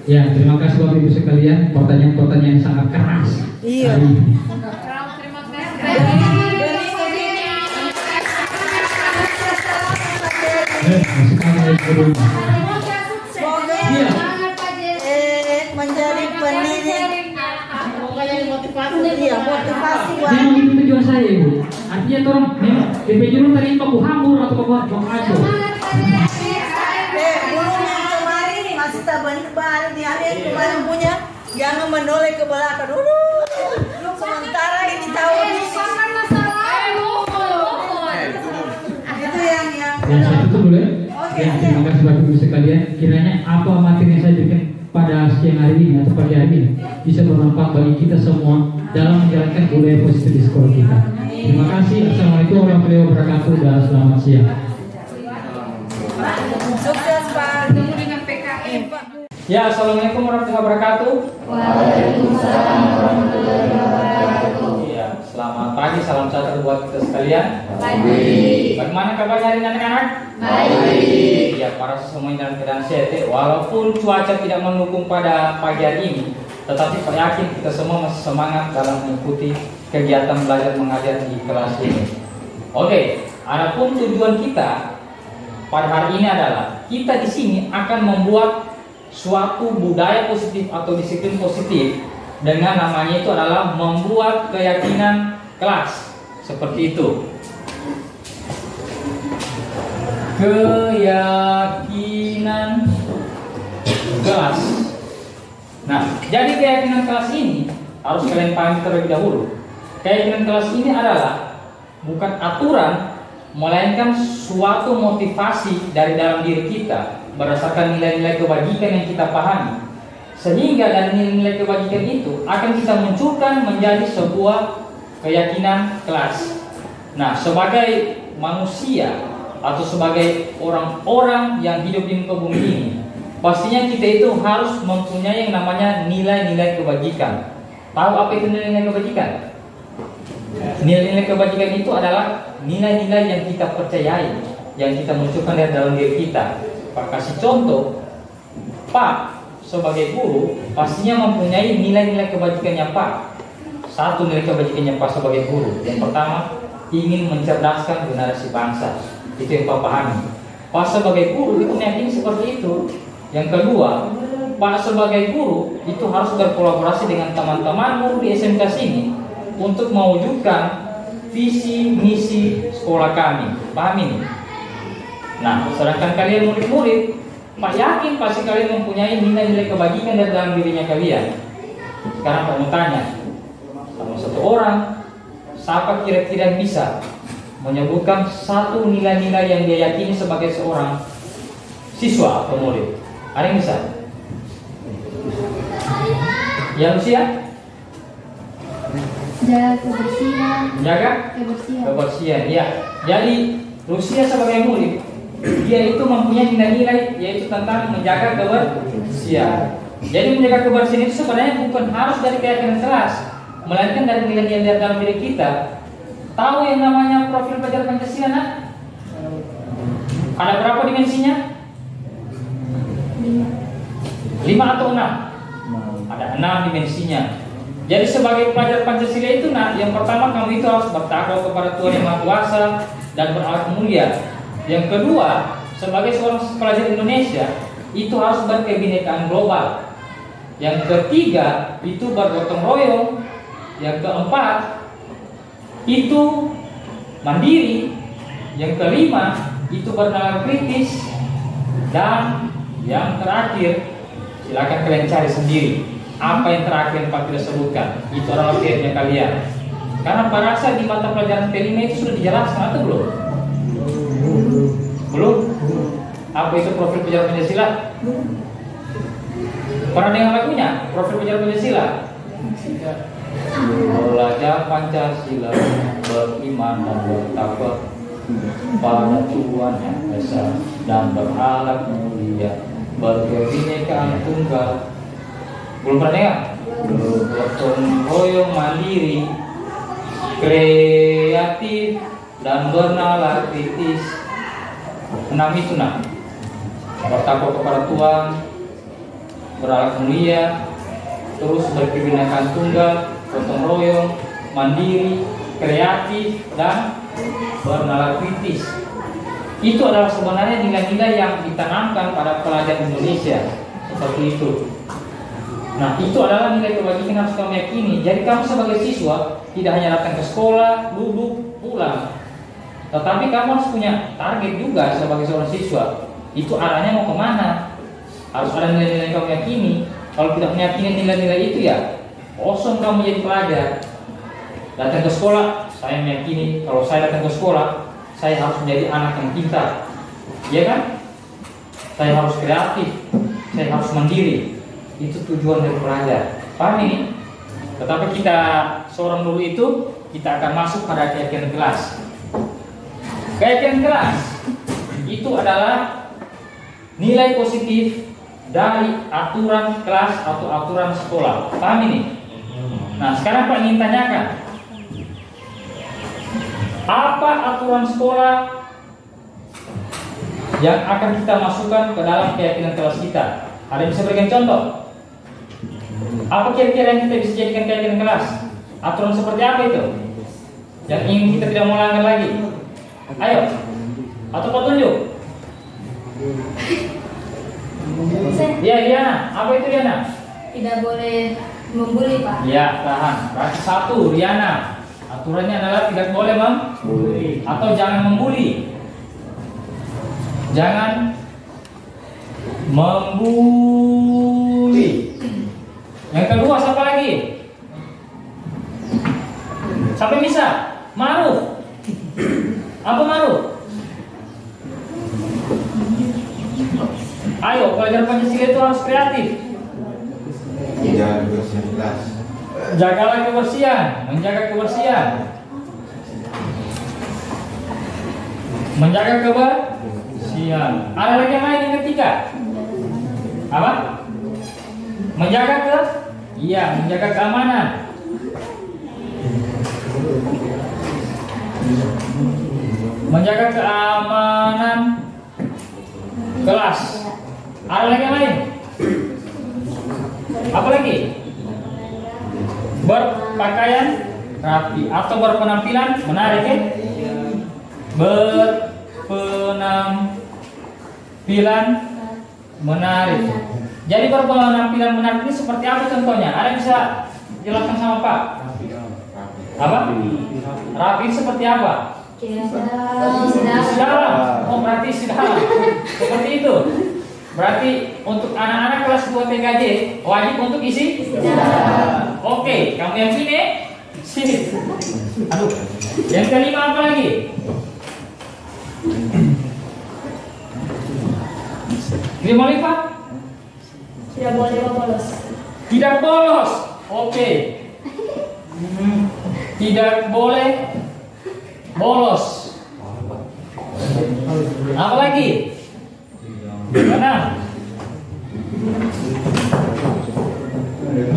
Ya, terima kasih Bapak Ibu sekalian. Pertanyaan-pertanyaan yang sangat keras. Iya. Semoga menjadi pendidik. Iya, motivasi buat. Memang itu tujuan saya, Ibu. Artinya orang DP Juru tadi Pak Hambur atau Pak Aco. Dulu yang kemarin masih tabani kemarin di hari yang kemarin punya jangan menoleh ke belakang dulu. Sementara ini tahu ini. Itu yang. Ya, saya tutup dulu ya. Ya, terima kasih Bapak Ibu sekalian. Kiranya apa materi yang saya berikan pada siang hari ini atau pagi hari ini bisa bermanfaat bagi kita semua dalam menjalankan budaya positif di sekolah kita. Terima kasih. Assalamualaikum warahmatullahi wabarakatuh dan selamat siang. Sukses Pak. Ketemu dengan PKM Pak. Ya, assalamualaikum warahmatullahi wabarakatuh. Waalaikumsalam warahmatullahi wabarakatuh. Ya, selamat pagi, salam sejahtera buat kita sekalian. Baik. Bagaimana kabarnya hari ini anak-anak? Baik. Ya, para semua dalam keadaan sehat. Walaupun cuaca tidak mendukung pada pagi hari ini, tetapi saya yakin kita semua masih semangat dalam mengikuti kegiatan belajar mengajar di kelas ini. Oke, adapun tujuan kita pada hari ini adalah kita di sini akan membuat suatu budaya positif atau disiplin positif dengan namanya itu adalah membuat keyakinan kelas. Seperti itu. Keyakinan kelas. Nah, jadi keyakinan kelas ini harus kalian pahami terlebih dahulu. Keyakinan kelas ini adalah bukan aturan, melainkan suatu motivasi dari dalam diri kita berdasarkan nilai-nilai kebajikan yang kita pahami. Sehingga dari nilai-nilai kebajikan itu akan kita munculkan menjadi sebuah keyakinan kelas. Nah, sebagai manusia atau sebagai orang-orang yang hidup di muka bumi ini, pastinya kita itu harus mempunyai yang namanya nilai-nilai kebajikan. Tahu apa itu nilai-nilai kebajikan? Nilai-nilai kebajikan itu adalah nilai-nilai yang kita percayai, yang kita munculkan dari dalam diri kita. Pak kasih contoh, Pak sebagai guru pastinya mempunyai nilai-nilai kebajikannya Pak. Satu nilai kebajikannya Pak sebagai guru, yang pertama ingin mencerdaskan generasi bangsa. Itu yang Pak pahami. Pak sebagai guru itu meyakini seperti itu. Yang kedua, Pak sebagai guru itu harus berkolaborasi dengan teman-teman guru di SMK sini untuk mewujudkan visi misi sekolah kami. Paham ini? Nah, sedangkan kalian murid-murid, Pak yakin pasti kalian mempunyai nilai-nilai kebajikan dari dalam dirinya kalian. Sekarang Pak mau tanya, sama satu orang, siapa kira-kira bisa menyebutkan satu nilai-nilai yang dia yakini sebagai seorang siswa atau murid? Ada yang bisa? Ya, Lucia? Jaga kebersihan. Jaga Kebersihan. kebersihan. Ya. Jadi Lucia sebagai murid, dia itu mempunyai nilai-nilai yaitu tentang menjaga kebersihan. Jadi menjaga kebersihan itu sebenarnya bukan harus dari keyakinan kelas, melainkan dari nilai-nilai dari dalam diri kita. Tahu yang namanya profil pelajar Pancasila, nak? Ada berapa dimensinya? 5 atau 6? Ada 6 dimensinya. Jadi sebagai pelajar Pancasila itu, nak, yang pertama kamu itu harus bertakwa kepada Tuhan Yang Maha Kuasa dan berakhlak mulia. Yang kedua, sebagai seorang pelajar Indonesia itu harus berkebinekaan global. Yang ketiga itu bergotong royong. Yang keempat itu mandiri. Yang kelima itu bernalar kritis. Dan yang terakhir, silakan kalian cari sendiri apa yang terakhir yang Pak tidak sebutkan. Itu adalah PR-nya kalian. Karena Pak rasa di mata pelajaran kelima itu sudah dijelaskan atau belum? Belum? Apa itu profil pelajar Pancasila? Pernah dengar lagunya? Profil pelajar Pancasila? belajar Pancasila, beriman dan bertakwa pada Tuhan Yang Esa dan berakhlak mulia, berkebinekaan tunggal. Belum pernah dengar? Bergotong royong mandiri, kreatif dan bernalar kritis. 6 itu bertakwa kepada Tuhan, berakhlak mulia, terus berkebinekaan tunggal, gotong royong, mandiri, kreatif dan bernalar kritis. Itu adalah sebenarnya nilai-nilai yang ditanamkan pada pelajar Indonesia seperti itu. Nah, itu adalah nilai kebajikan yang harus kamu yakini. Jadi kamu sebagai siswa tidak hanya datang ke sekolah, duduk, pulang, tetapi kamu harus punya target juga sebagai seorang siswa. Itu arahnya mau kemana? Harus ada nilai-nilai yang kamu yakini. Kalau tidak meyakini nilai-nilai itu ya kosong kamu jadi pelajar. Datang ke sekolah, saya meyakini kalau saya datang ke sekolah, saya harus menjadi anak yang pintar, ya kan? Saya harus kreatif, saya harus mandiri. Itu tujuan dari pelajar. Paham ini? Tetapi kita seorang dulu itu kita akan masuk pada keyakinan kelas. Keyakinan kelas itu adalah nilai positif dari aturan kelas atau aturan sekolah. Paham ini? Nah, sekarang Pak ingin tanyakan, apa aturan sekolah yang akan kita masukkan ke dalam keyakinan kelas kita? Ada yang bisa berikan contoh? Apa kira-kira yang kita bisa jadikan keyakinan kelas? Aturan seperti apa itu? Yang ingin kita tidak mau langgar lagi? Ayo, atau petunjuk? Ya, Diana. Apa itu Diana? Tidak boleh membuli, Pak. Ya, tahan. Berarti 1, Diana. Aturannya adalah tidak boleh membuli atau jangan membuli. Jangan membuli. Yang kedua siapa lagi? Siapa yang bisa? Ma'ruf. Apa Ma'ruf? Ayo, pelajar Pancasila itu harus kreatif. Jagalah kebersihan, menjaga kebersihan, menjaga kebersihan. Ada lagi yang lain yang ketiga? Apa? Menjaga menjaga keamanan. Menjaga keamanan kelas. Ada lagi yang lain? Apa lagi? Berpakaian rapi atau berpenampilan menarik, ya? Berpenampilan menarik. Jadi berpenampilan menarik ini seperti apa contohnya? Ada yang bisa jelaskan sama Pak? Apa? Rapi seperti apa? Dalam. Oh, berarti dalam. Seperti itu. Berarti untuk anak-anak kelas 2 PKJ wajib untuk isi dalam. Oke, kamu yang sini. Sini. Aduh. Yang kelima apa lagi? Kelima Pak? Tidak boleh bolos. Tidak bolos. Oke. Tidak boleh bolos. Apa lagi? Mana?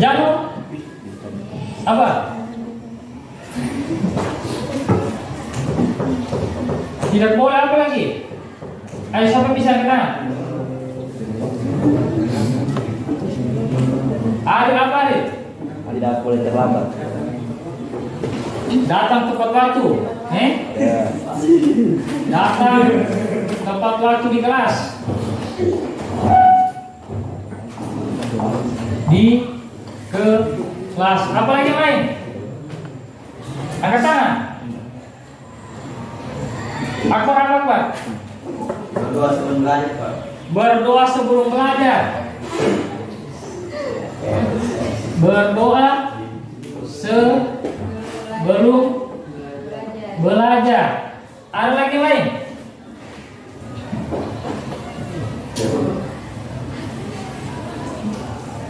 Jangan. Apa? Tidak boleh apa lagi? Ayo siapa bisa kena? Ada apa nih? Tidak boleh terlambat. Datang tepat waktu, Datang tepat waktu di kelas. Di kelas. Apa lagi yang lain? Angkat tangan. Akbar apa Akbar? Berdoa sebelum belajar, Pak. Berdoa sebelum belajar. Berdoa sebelum belajar. Ada lagi yang lain?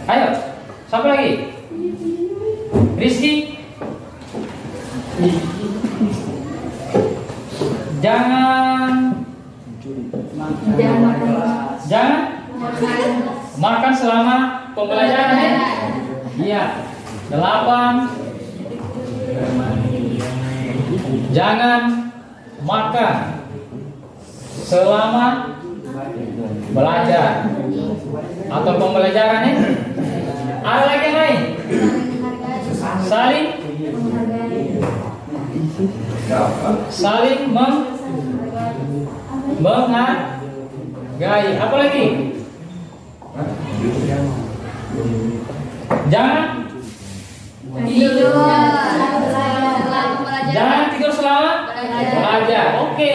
Ayo, siapa lagi? Rizky, jangan makan selama pembelajaran. Iya. 8. Jangan makan selama belajar atau pembelajaran ya. Ada lagi yang lain? Saling menghargai. Apa lagi? Jangan tidur selama belajar. Oke.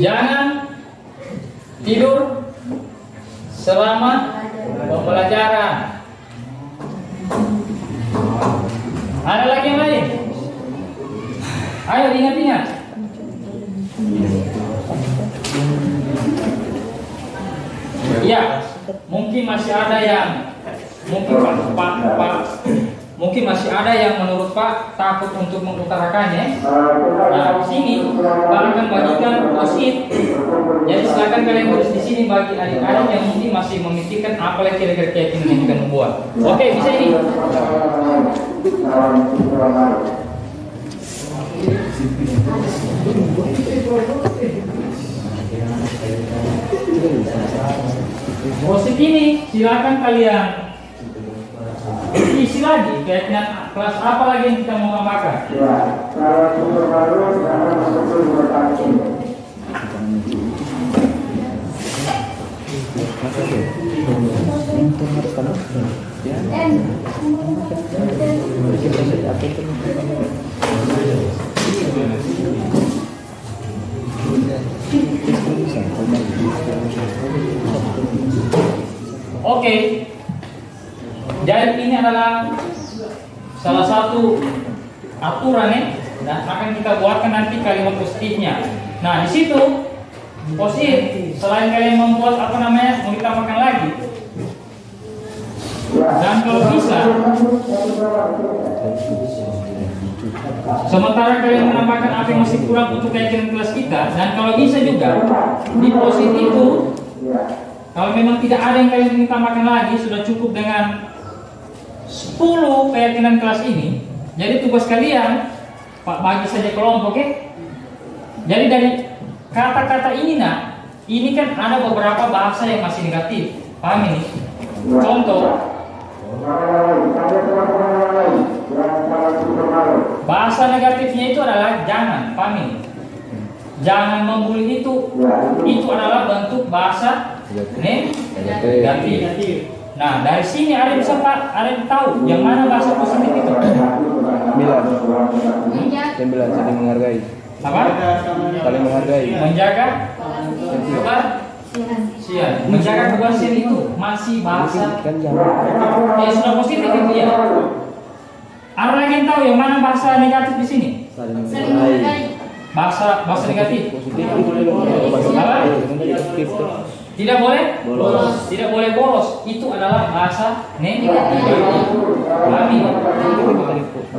Jangan tidur selama pembelajaran. Ada lagi yang lain? Ayo ingat-ingat. Ya, mungkin masih ada yang mungkin masih ada yang menurut Pak takut untuk mengutarakannya. Nah, di sini Pak akan bagikan post-it. Jadi silakan kalian tulis di sini bagi adik-adik yang mungkin masih memikirkan apa yang kira-kira keyakinan yang kita membuat. Oke, bisa ini. Post-it ini silakan kalian isi lagi keyakinan kelas apa lagi yang kita mau tambahkan. Oke. Jadi ini adalah salah satu aturan ya, dan akan kita buatkan nanti kalimat positifnya. Nah di situ positif selain kalian membuat apa namanya mau ditambahkan lagi, dan kalau bisa sementara kalian menambahkan apa yang masih kurang untuk keyakinan kelas kita, dan kalau bisa juga di positif itu kalau memang tidak ada yang kalian ingin tambahkan lagi, sudah cukup dengan 10 keyakinan kelas ini. Jadi tugas kalian Pak bagi saja kelompok ya. Jadi dari kata-kata ini ini kan ada beberapa bahasa yang masih negatif. Paham ini? Contoh bahasa negatifnya itu adalah jangan. Paham ini? Jangan membuli itu adalah bentuk bahasa negatif. Nah dari sini ada bisa Pak, ada yang tahu yang mana bahasa positif itu? 9 saling menghargai. Apa? Saling menghargai. Menjaga kebersihan. Menjaga kebersihan itu masih bahasa ya sudah positif itu ya. Ada lagi yang tahu yang mana bahasa negatif di sini? Saling menghargai. Bahasa negatif. Apa? Tidak boleh bolos. Tidak boleh bolos. Itu adalah bahasa negatif. Pahami?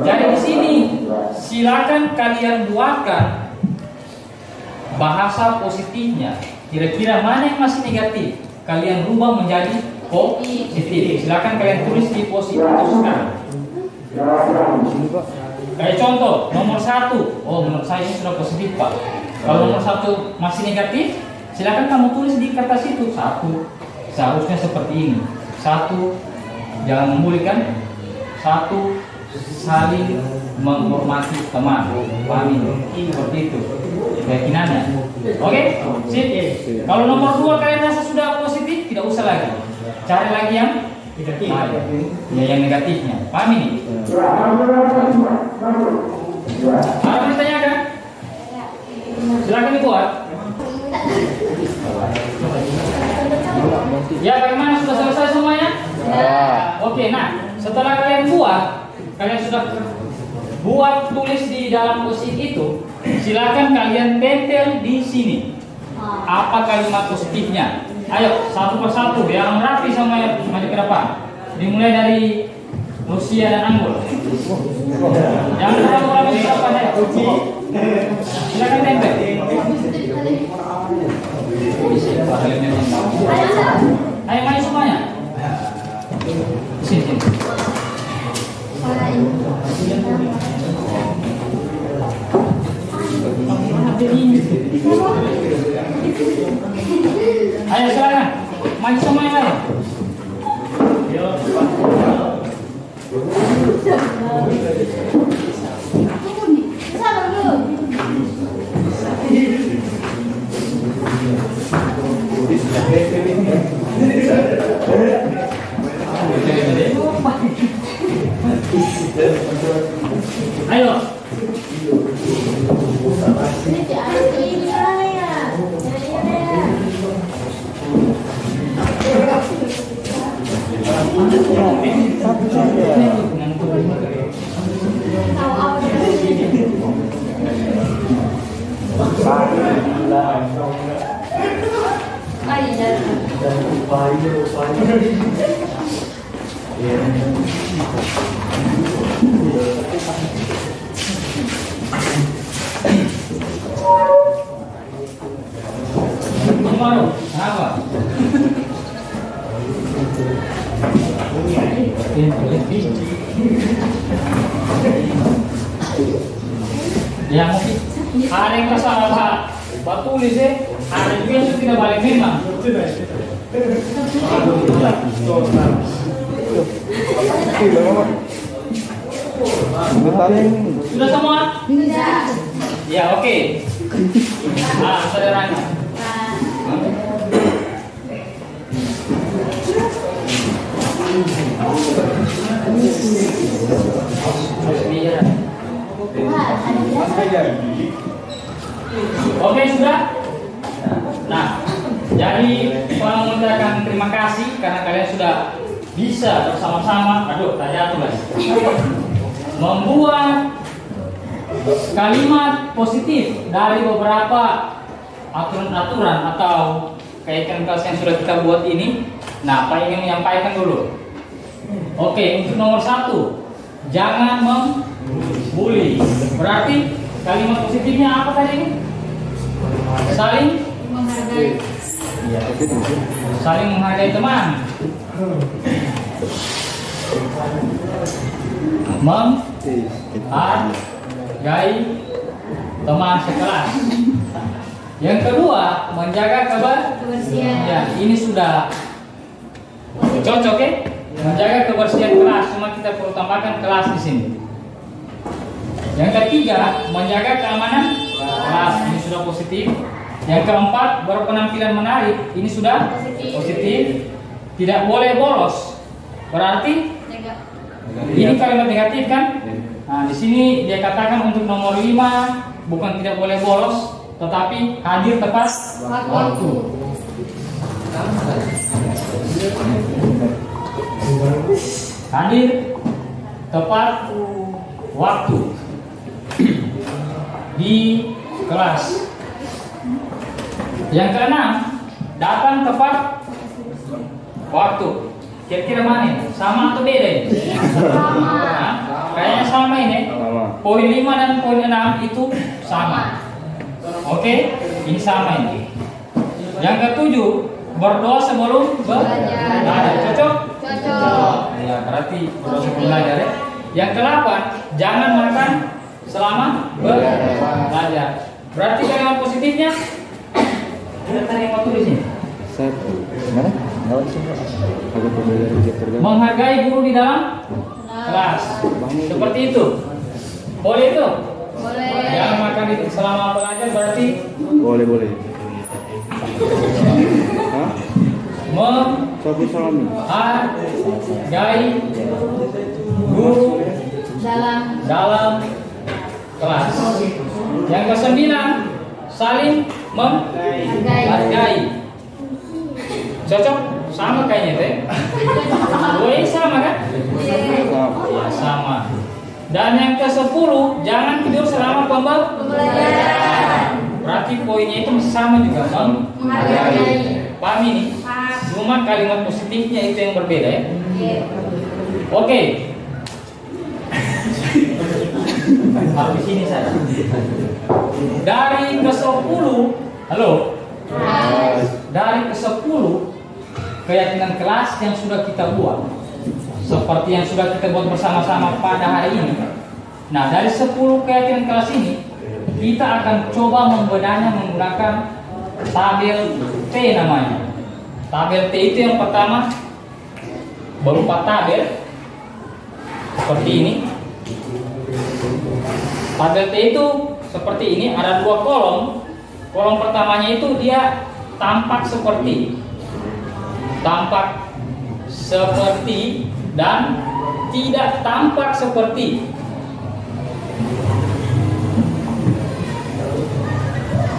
Jadi di sini silakan kalian buatkan bahasa positifnya. Kira-kira mana yang masih negatif? Kalian rubah menjadi positif. Silakan kalian tulis di positif itu sekarang. Kayak contoh nomor 1. Oh menurut saya ini sudah positif Pak. Kalau nomor 1 masih negatif, silakan kamu tulis di kertas itu 1. Seharusnya seperti ini. 1 jangan membulikan. 1 saling menghormati teman. Pahami seperti itu keyakinannya. Oke? Sip. Kalau nomor 2 kalian rasa sudah positif, tidak usah lagi. Cari lagi yang negatif. Ya yang negatifnya. Paham ini? Ada yang ditanyakan? Silakan dibuat. Ya bagaimana, sudah selesai semuanya? Oke, nah setelah kalian buat, kalian sudah buat tulis di dalam post-it itu, silakan kalian tempel di sini. Apa kalimat positifnya? Ayo satu persatu, biar rapi sama maju ke depan. Dimulai dari Rusia dan Anggol. Jangan terlalu lama apa ya? Silakan tempel. Ayo main semuanya. Sini. Ayo silakan. Main semuanya ayo. Ayo. Ya mungkin ada yang kesalahan tulis ada juga yang tidak balik memang. Sudah semua? Ya oke. Saudaranya. Oke sudah. Nah, jadi saya mengucapkan terima kasih karena kalian sudah bisa bersama-sama. Aduh, tak jatuh lagi. Membuat kalimat positif dari beberapa aturan-aturan atau kaitan-kaitan yang sudah kita buat ini. Nah, apa ingin menyampaikan dulu? Oke, untuk nomor 1, jangan membuli. Berarti kalimat positifnya apa tadi ini? Saling menghargai. Saling menghargai teman. Menghargai teman sekelas. Yang kedua, menjaga kebersihan. Ya, ini sudah cocok ya? Menjaga kebersihan kelas, cuma kita perlu tambahkan kelas di sini. Yang ketiga, menjaga keamanan kelas, ini sudah positif. Yang keempat, berpenampilan menarik, ini sudah positif. Tidak boleh bolos, berarti ini kalimat negatif kan? Nah, di sini dia katakan untuk nomor 5 bukan tidak boleh bolos, tetapi hadir tepat waktu. Hadir tepat waktu di kelas. Yang keenam, datang tepat waktu. Kira-kira mana? Sama atau beda? Sama. Nah, kayaknya sama ini. Poin 5 dan poin 6 itu sama. Oke, ini sama ini. Yang ketujuh, berdoa sebelum belajar. Cocok? Cocok. Ya, berarti berdoa sebelum belajar ya. Yang ke-8, jangan makan selama belajar. Berarti kalimat positifnya tadi yang mau tulis ini. Menghargai guru di dalam kelas. Seperti itu. Boleh itu? Boleh. Jangan makan itu selama belajar berarti boleh. Hah? Menghargai guru dalam kelas. Yang ke-9, saling menghargai. Cocok? Sama kayaknya teh. Dua ini sama kan? Ya sama. Dan yang ke-10, jangan tidur selama pembelajaran. Berarti poinnya itu masih sama juga, menghargai. Paham ini? Cuma kalimat positifnya itu yang berbeda ya. Oke. Habis ini saja. Dari ke-10, halo. Dari ke-10 keyakinan kelas yang sudah kita buat, seperti yang sudah kita buat bersama-sama pada hari ini. Nah, dari 10 keyakinan kelas ini, kita akan coba membedahnya menggunakan tabel T namanya. Tabel T itu yang pertama berupa tabel seperti ini. Tabel T itu seperti ini, ada 2 kolom. Kolom pertamanya itu dia tampak seperti dan tidak tampak seperti.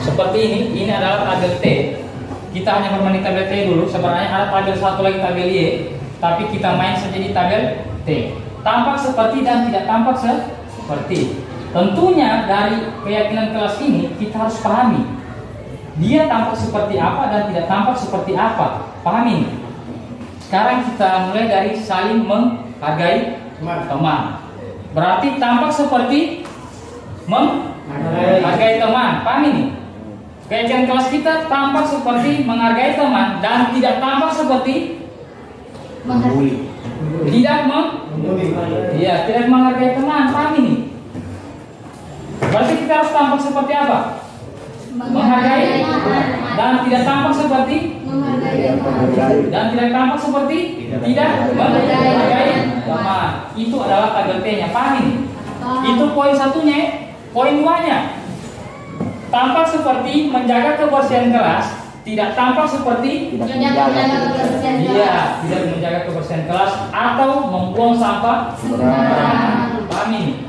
Seperti ini adalah tabel T. Kita hanya bermain tabel T dulu. Sebenarnya ada tabel satu lagi, tabel Y, tapi kita main saja di tabel T. Tampak seperti dan tidak tampak seperti. Tentunya dari keyakinan kelas ini kita harus pahami dia tampak seperti apa dan tidak tampak seperti apa. Pahami. Sekarang kita mulai dari saling menghargai teman. Berarti tampak seperti menghargai teman. Pahami nih? Keyakinan kelas kita tampak seperti menghargai teman dan tidak tampak seperti tidak menghargai teman. Pahami nih? Berarti kita harus tampak seperti apa? Menghargai dan tidak tampak seperti tidak tampak seperti tidak menghargai teman. Itu adalah tabel T-nya. Pahami nih? Itu poin satunya. Poin 2-nya tampak seperti menjaga kebersihan kelas, tidak tampak seperti tidak menjaga kebersihan kelas atau membuang sampah sembarangan. Pahami nih?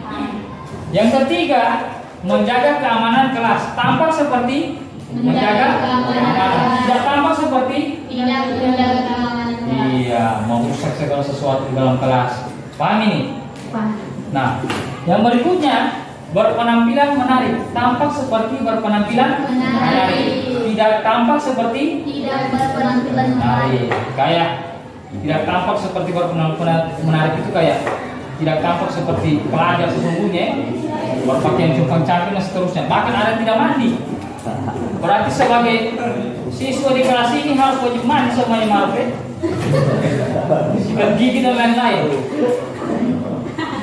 Yang ketiga, menjaga keamanan kelas, tampak seperti menjaga keamanan, tidak tampak seperti tidak menjaga keamanan kelas. Iya, merusak segala sesuatu di dalam kelas. Pahami nih? Nah, yang berikutnya berpenampilan menarik, tampak seperti berpenampilan menarik, tidak tampak seperti tidak berpenampilan menarik. Kayak tidak tampak seperti berpenampilan menarik itu kayak tidak tampak seperti pelajar sesungguhnya, berpakaian cungkang cangkang dan seterusnya. Bahkan ada yang tidak mandi. Berarti sebagai siswa di kelas ini harus wajib mandi semuanya, maaf ya. Sikat gigi dan lain-lain.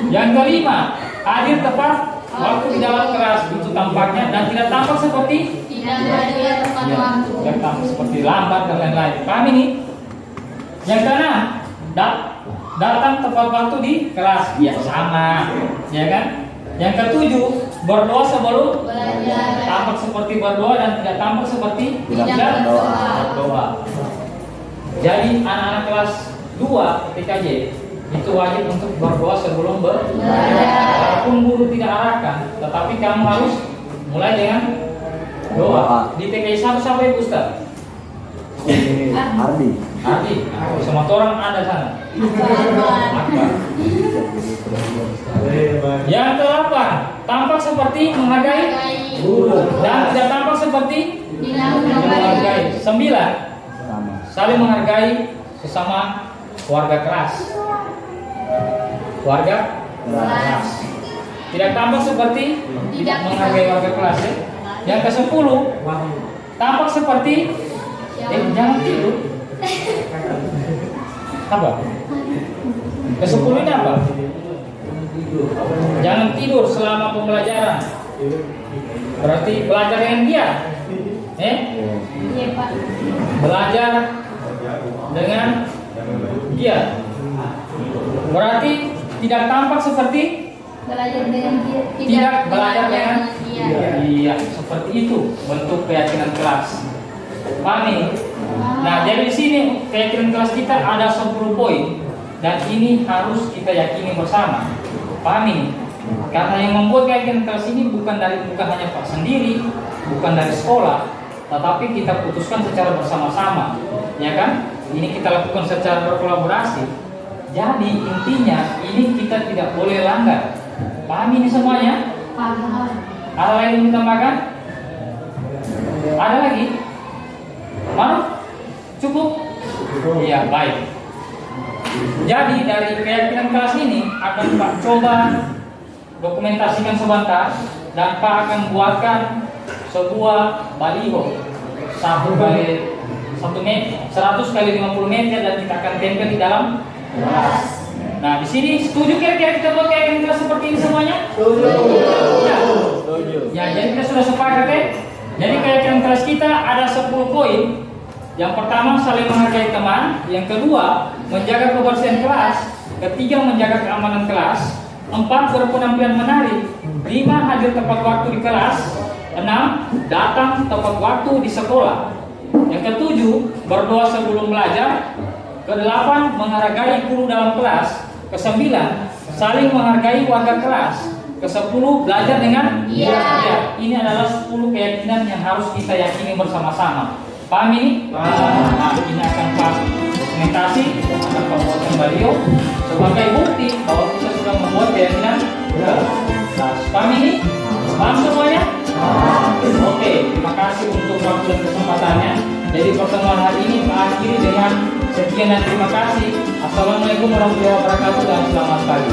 Yang kelima, hadir tepat waktu di dalam kelas, itu tampaknya dan tidak tampak seperti tidak tampak seperti lambat dan lain-lain. Pahami nih? Yang keenam, datang tepat waktu di kelas, ya sama, ya kan? Yang ketujuh, berdoa sebelum belajar, tampak seperti berdoa dan tidak tampak seperti tidak berdoa. Jadi anak-anak kelas 2 TKJ itu wajib untuk berdoa sebelum belajar. Walaupun guru tidak arahkan, tetapi kamu harus mulai dengan doa. Di TKJ 1 sampai Ustaz. Ardi. Semua orang ada sana. Yang ke-8, tampak seperti menghargai dan tidak tampak seperti tidak menghargai. 9, saling menghargai sesama warga kelas. Tidak tampak seperti tidak menghargai warga kelas ya. Yang ke-10, tampak seperti jangan tidur. Apa? Ke-10 ini apa? Jangan tidur selama pembelajaran. Berarti belajar dengan dia. Belajar dengan dia. Berarti tidak tampak seperti belajar dengan dia. Tidak belajar dengan dia. Iya, seperti itu bentuk keyakinan kelas. Pahami? Nah, jadi di sini keyakinan kelas kita ada 10 poin dan ini harus kita yakini bersama. Pahami? Karena yang membuat keyakinan kelas ini bukan hanya Pak sendiri, bukan dari sekolah, tetapi kita putuskan secara bersama-sama, ya kan? Ini kita lakukan secara berkolaborasi. Jadi intinya ini kita tidak boleh langgar. Pahami ini semuanya? Paham. Ada lagi yang ditambahkan? Ada lagi? Mau? Cukup? Iya, baik. Jadi dari keyakinan kelas ini akan Pak coba dokumentasikan sebentar dan Pak akan buatkan sebuah baliho 100 kali 50 meter dan kita akan tempel di dalam kelas. Nah, di sini setuju kira-kira kita buat kayak kelas seperti ini semuanya? Setuju. Ya, jadi kita sudah sepakat ya. Jadi kayak kelas kita ada 10 poin. Yang pertama saling menghargai teman, yang kedua menjaga kebersihan kelas, ketiga menjaga keamanan kelas, 4 berpenampilan menarik, 5 hadir tepat waktu di kelas, 6 datang tepat waktu di sekolah, yang ketujuh berdoa sebelum belajar, ke-8 menghargai guru dalam kelas, ke-9 saling menghargai warga kelas, ke-10 belajar dengan iya. Ini adalah 10 keyakinan yang harus kita yakini bersama-sama. Paham ini? Nah, ini akan Pak dokumentasi, akan pembuatan baliho sebagai bukti bahwa kita sudah membuat keyakinan. Nah, paham ini? Paham semuanya? Oke, terima kasih untuk waktu dan kesempatannya. Jadi pertemuan hari ini Pak akhiri dengan sekian dan terima kasih. Assalamualaikum warahmatullahi wabarakatuh dan selamat pagi.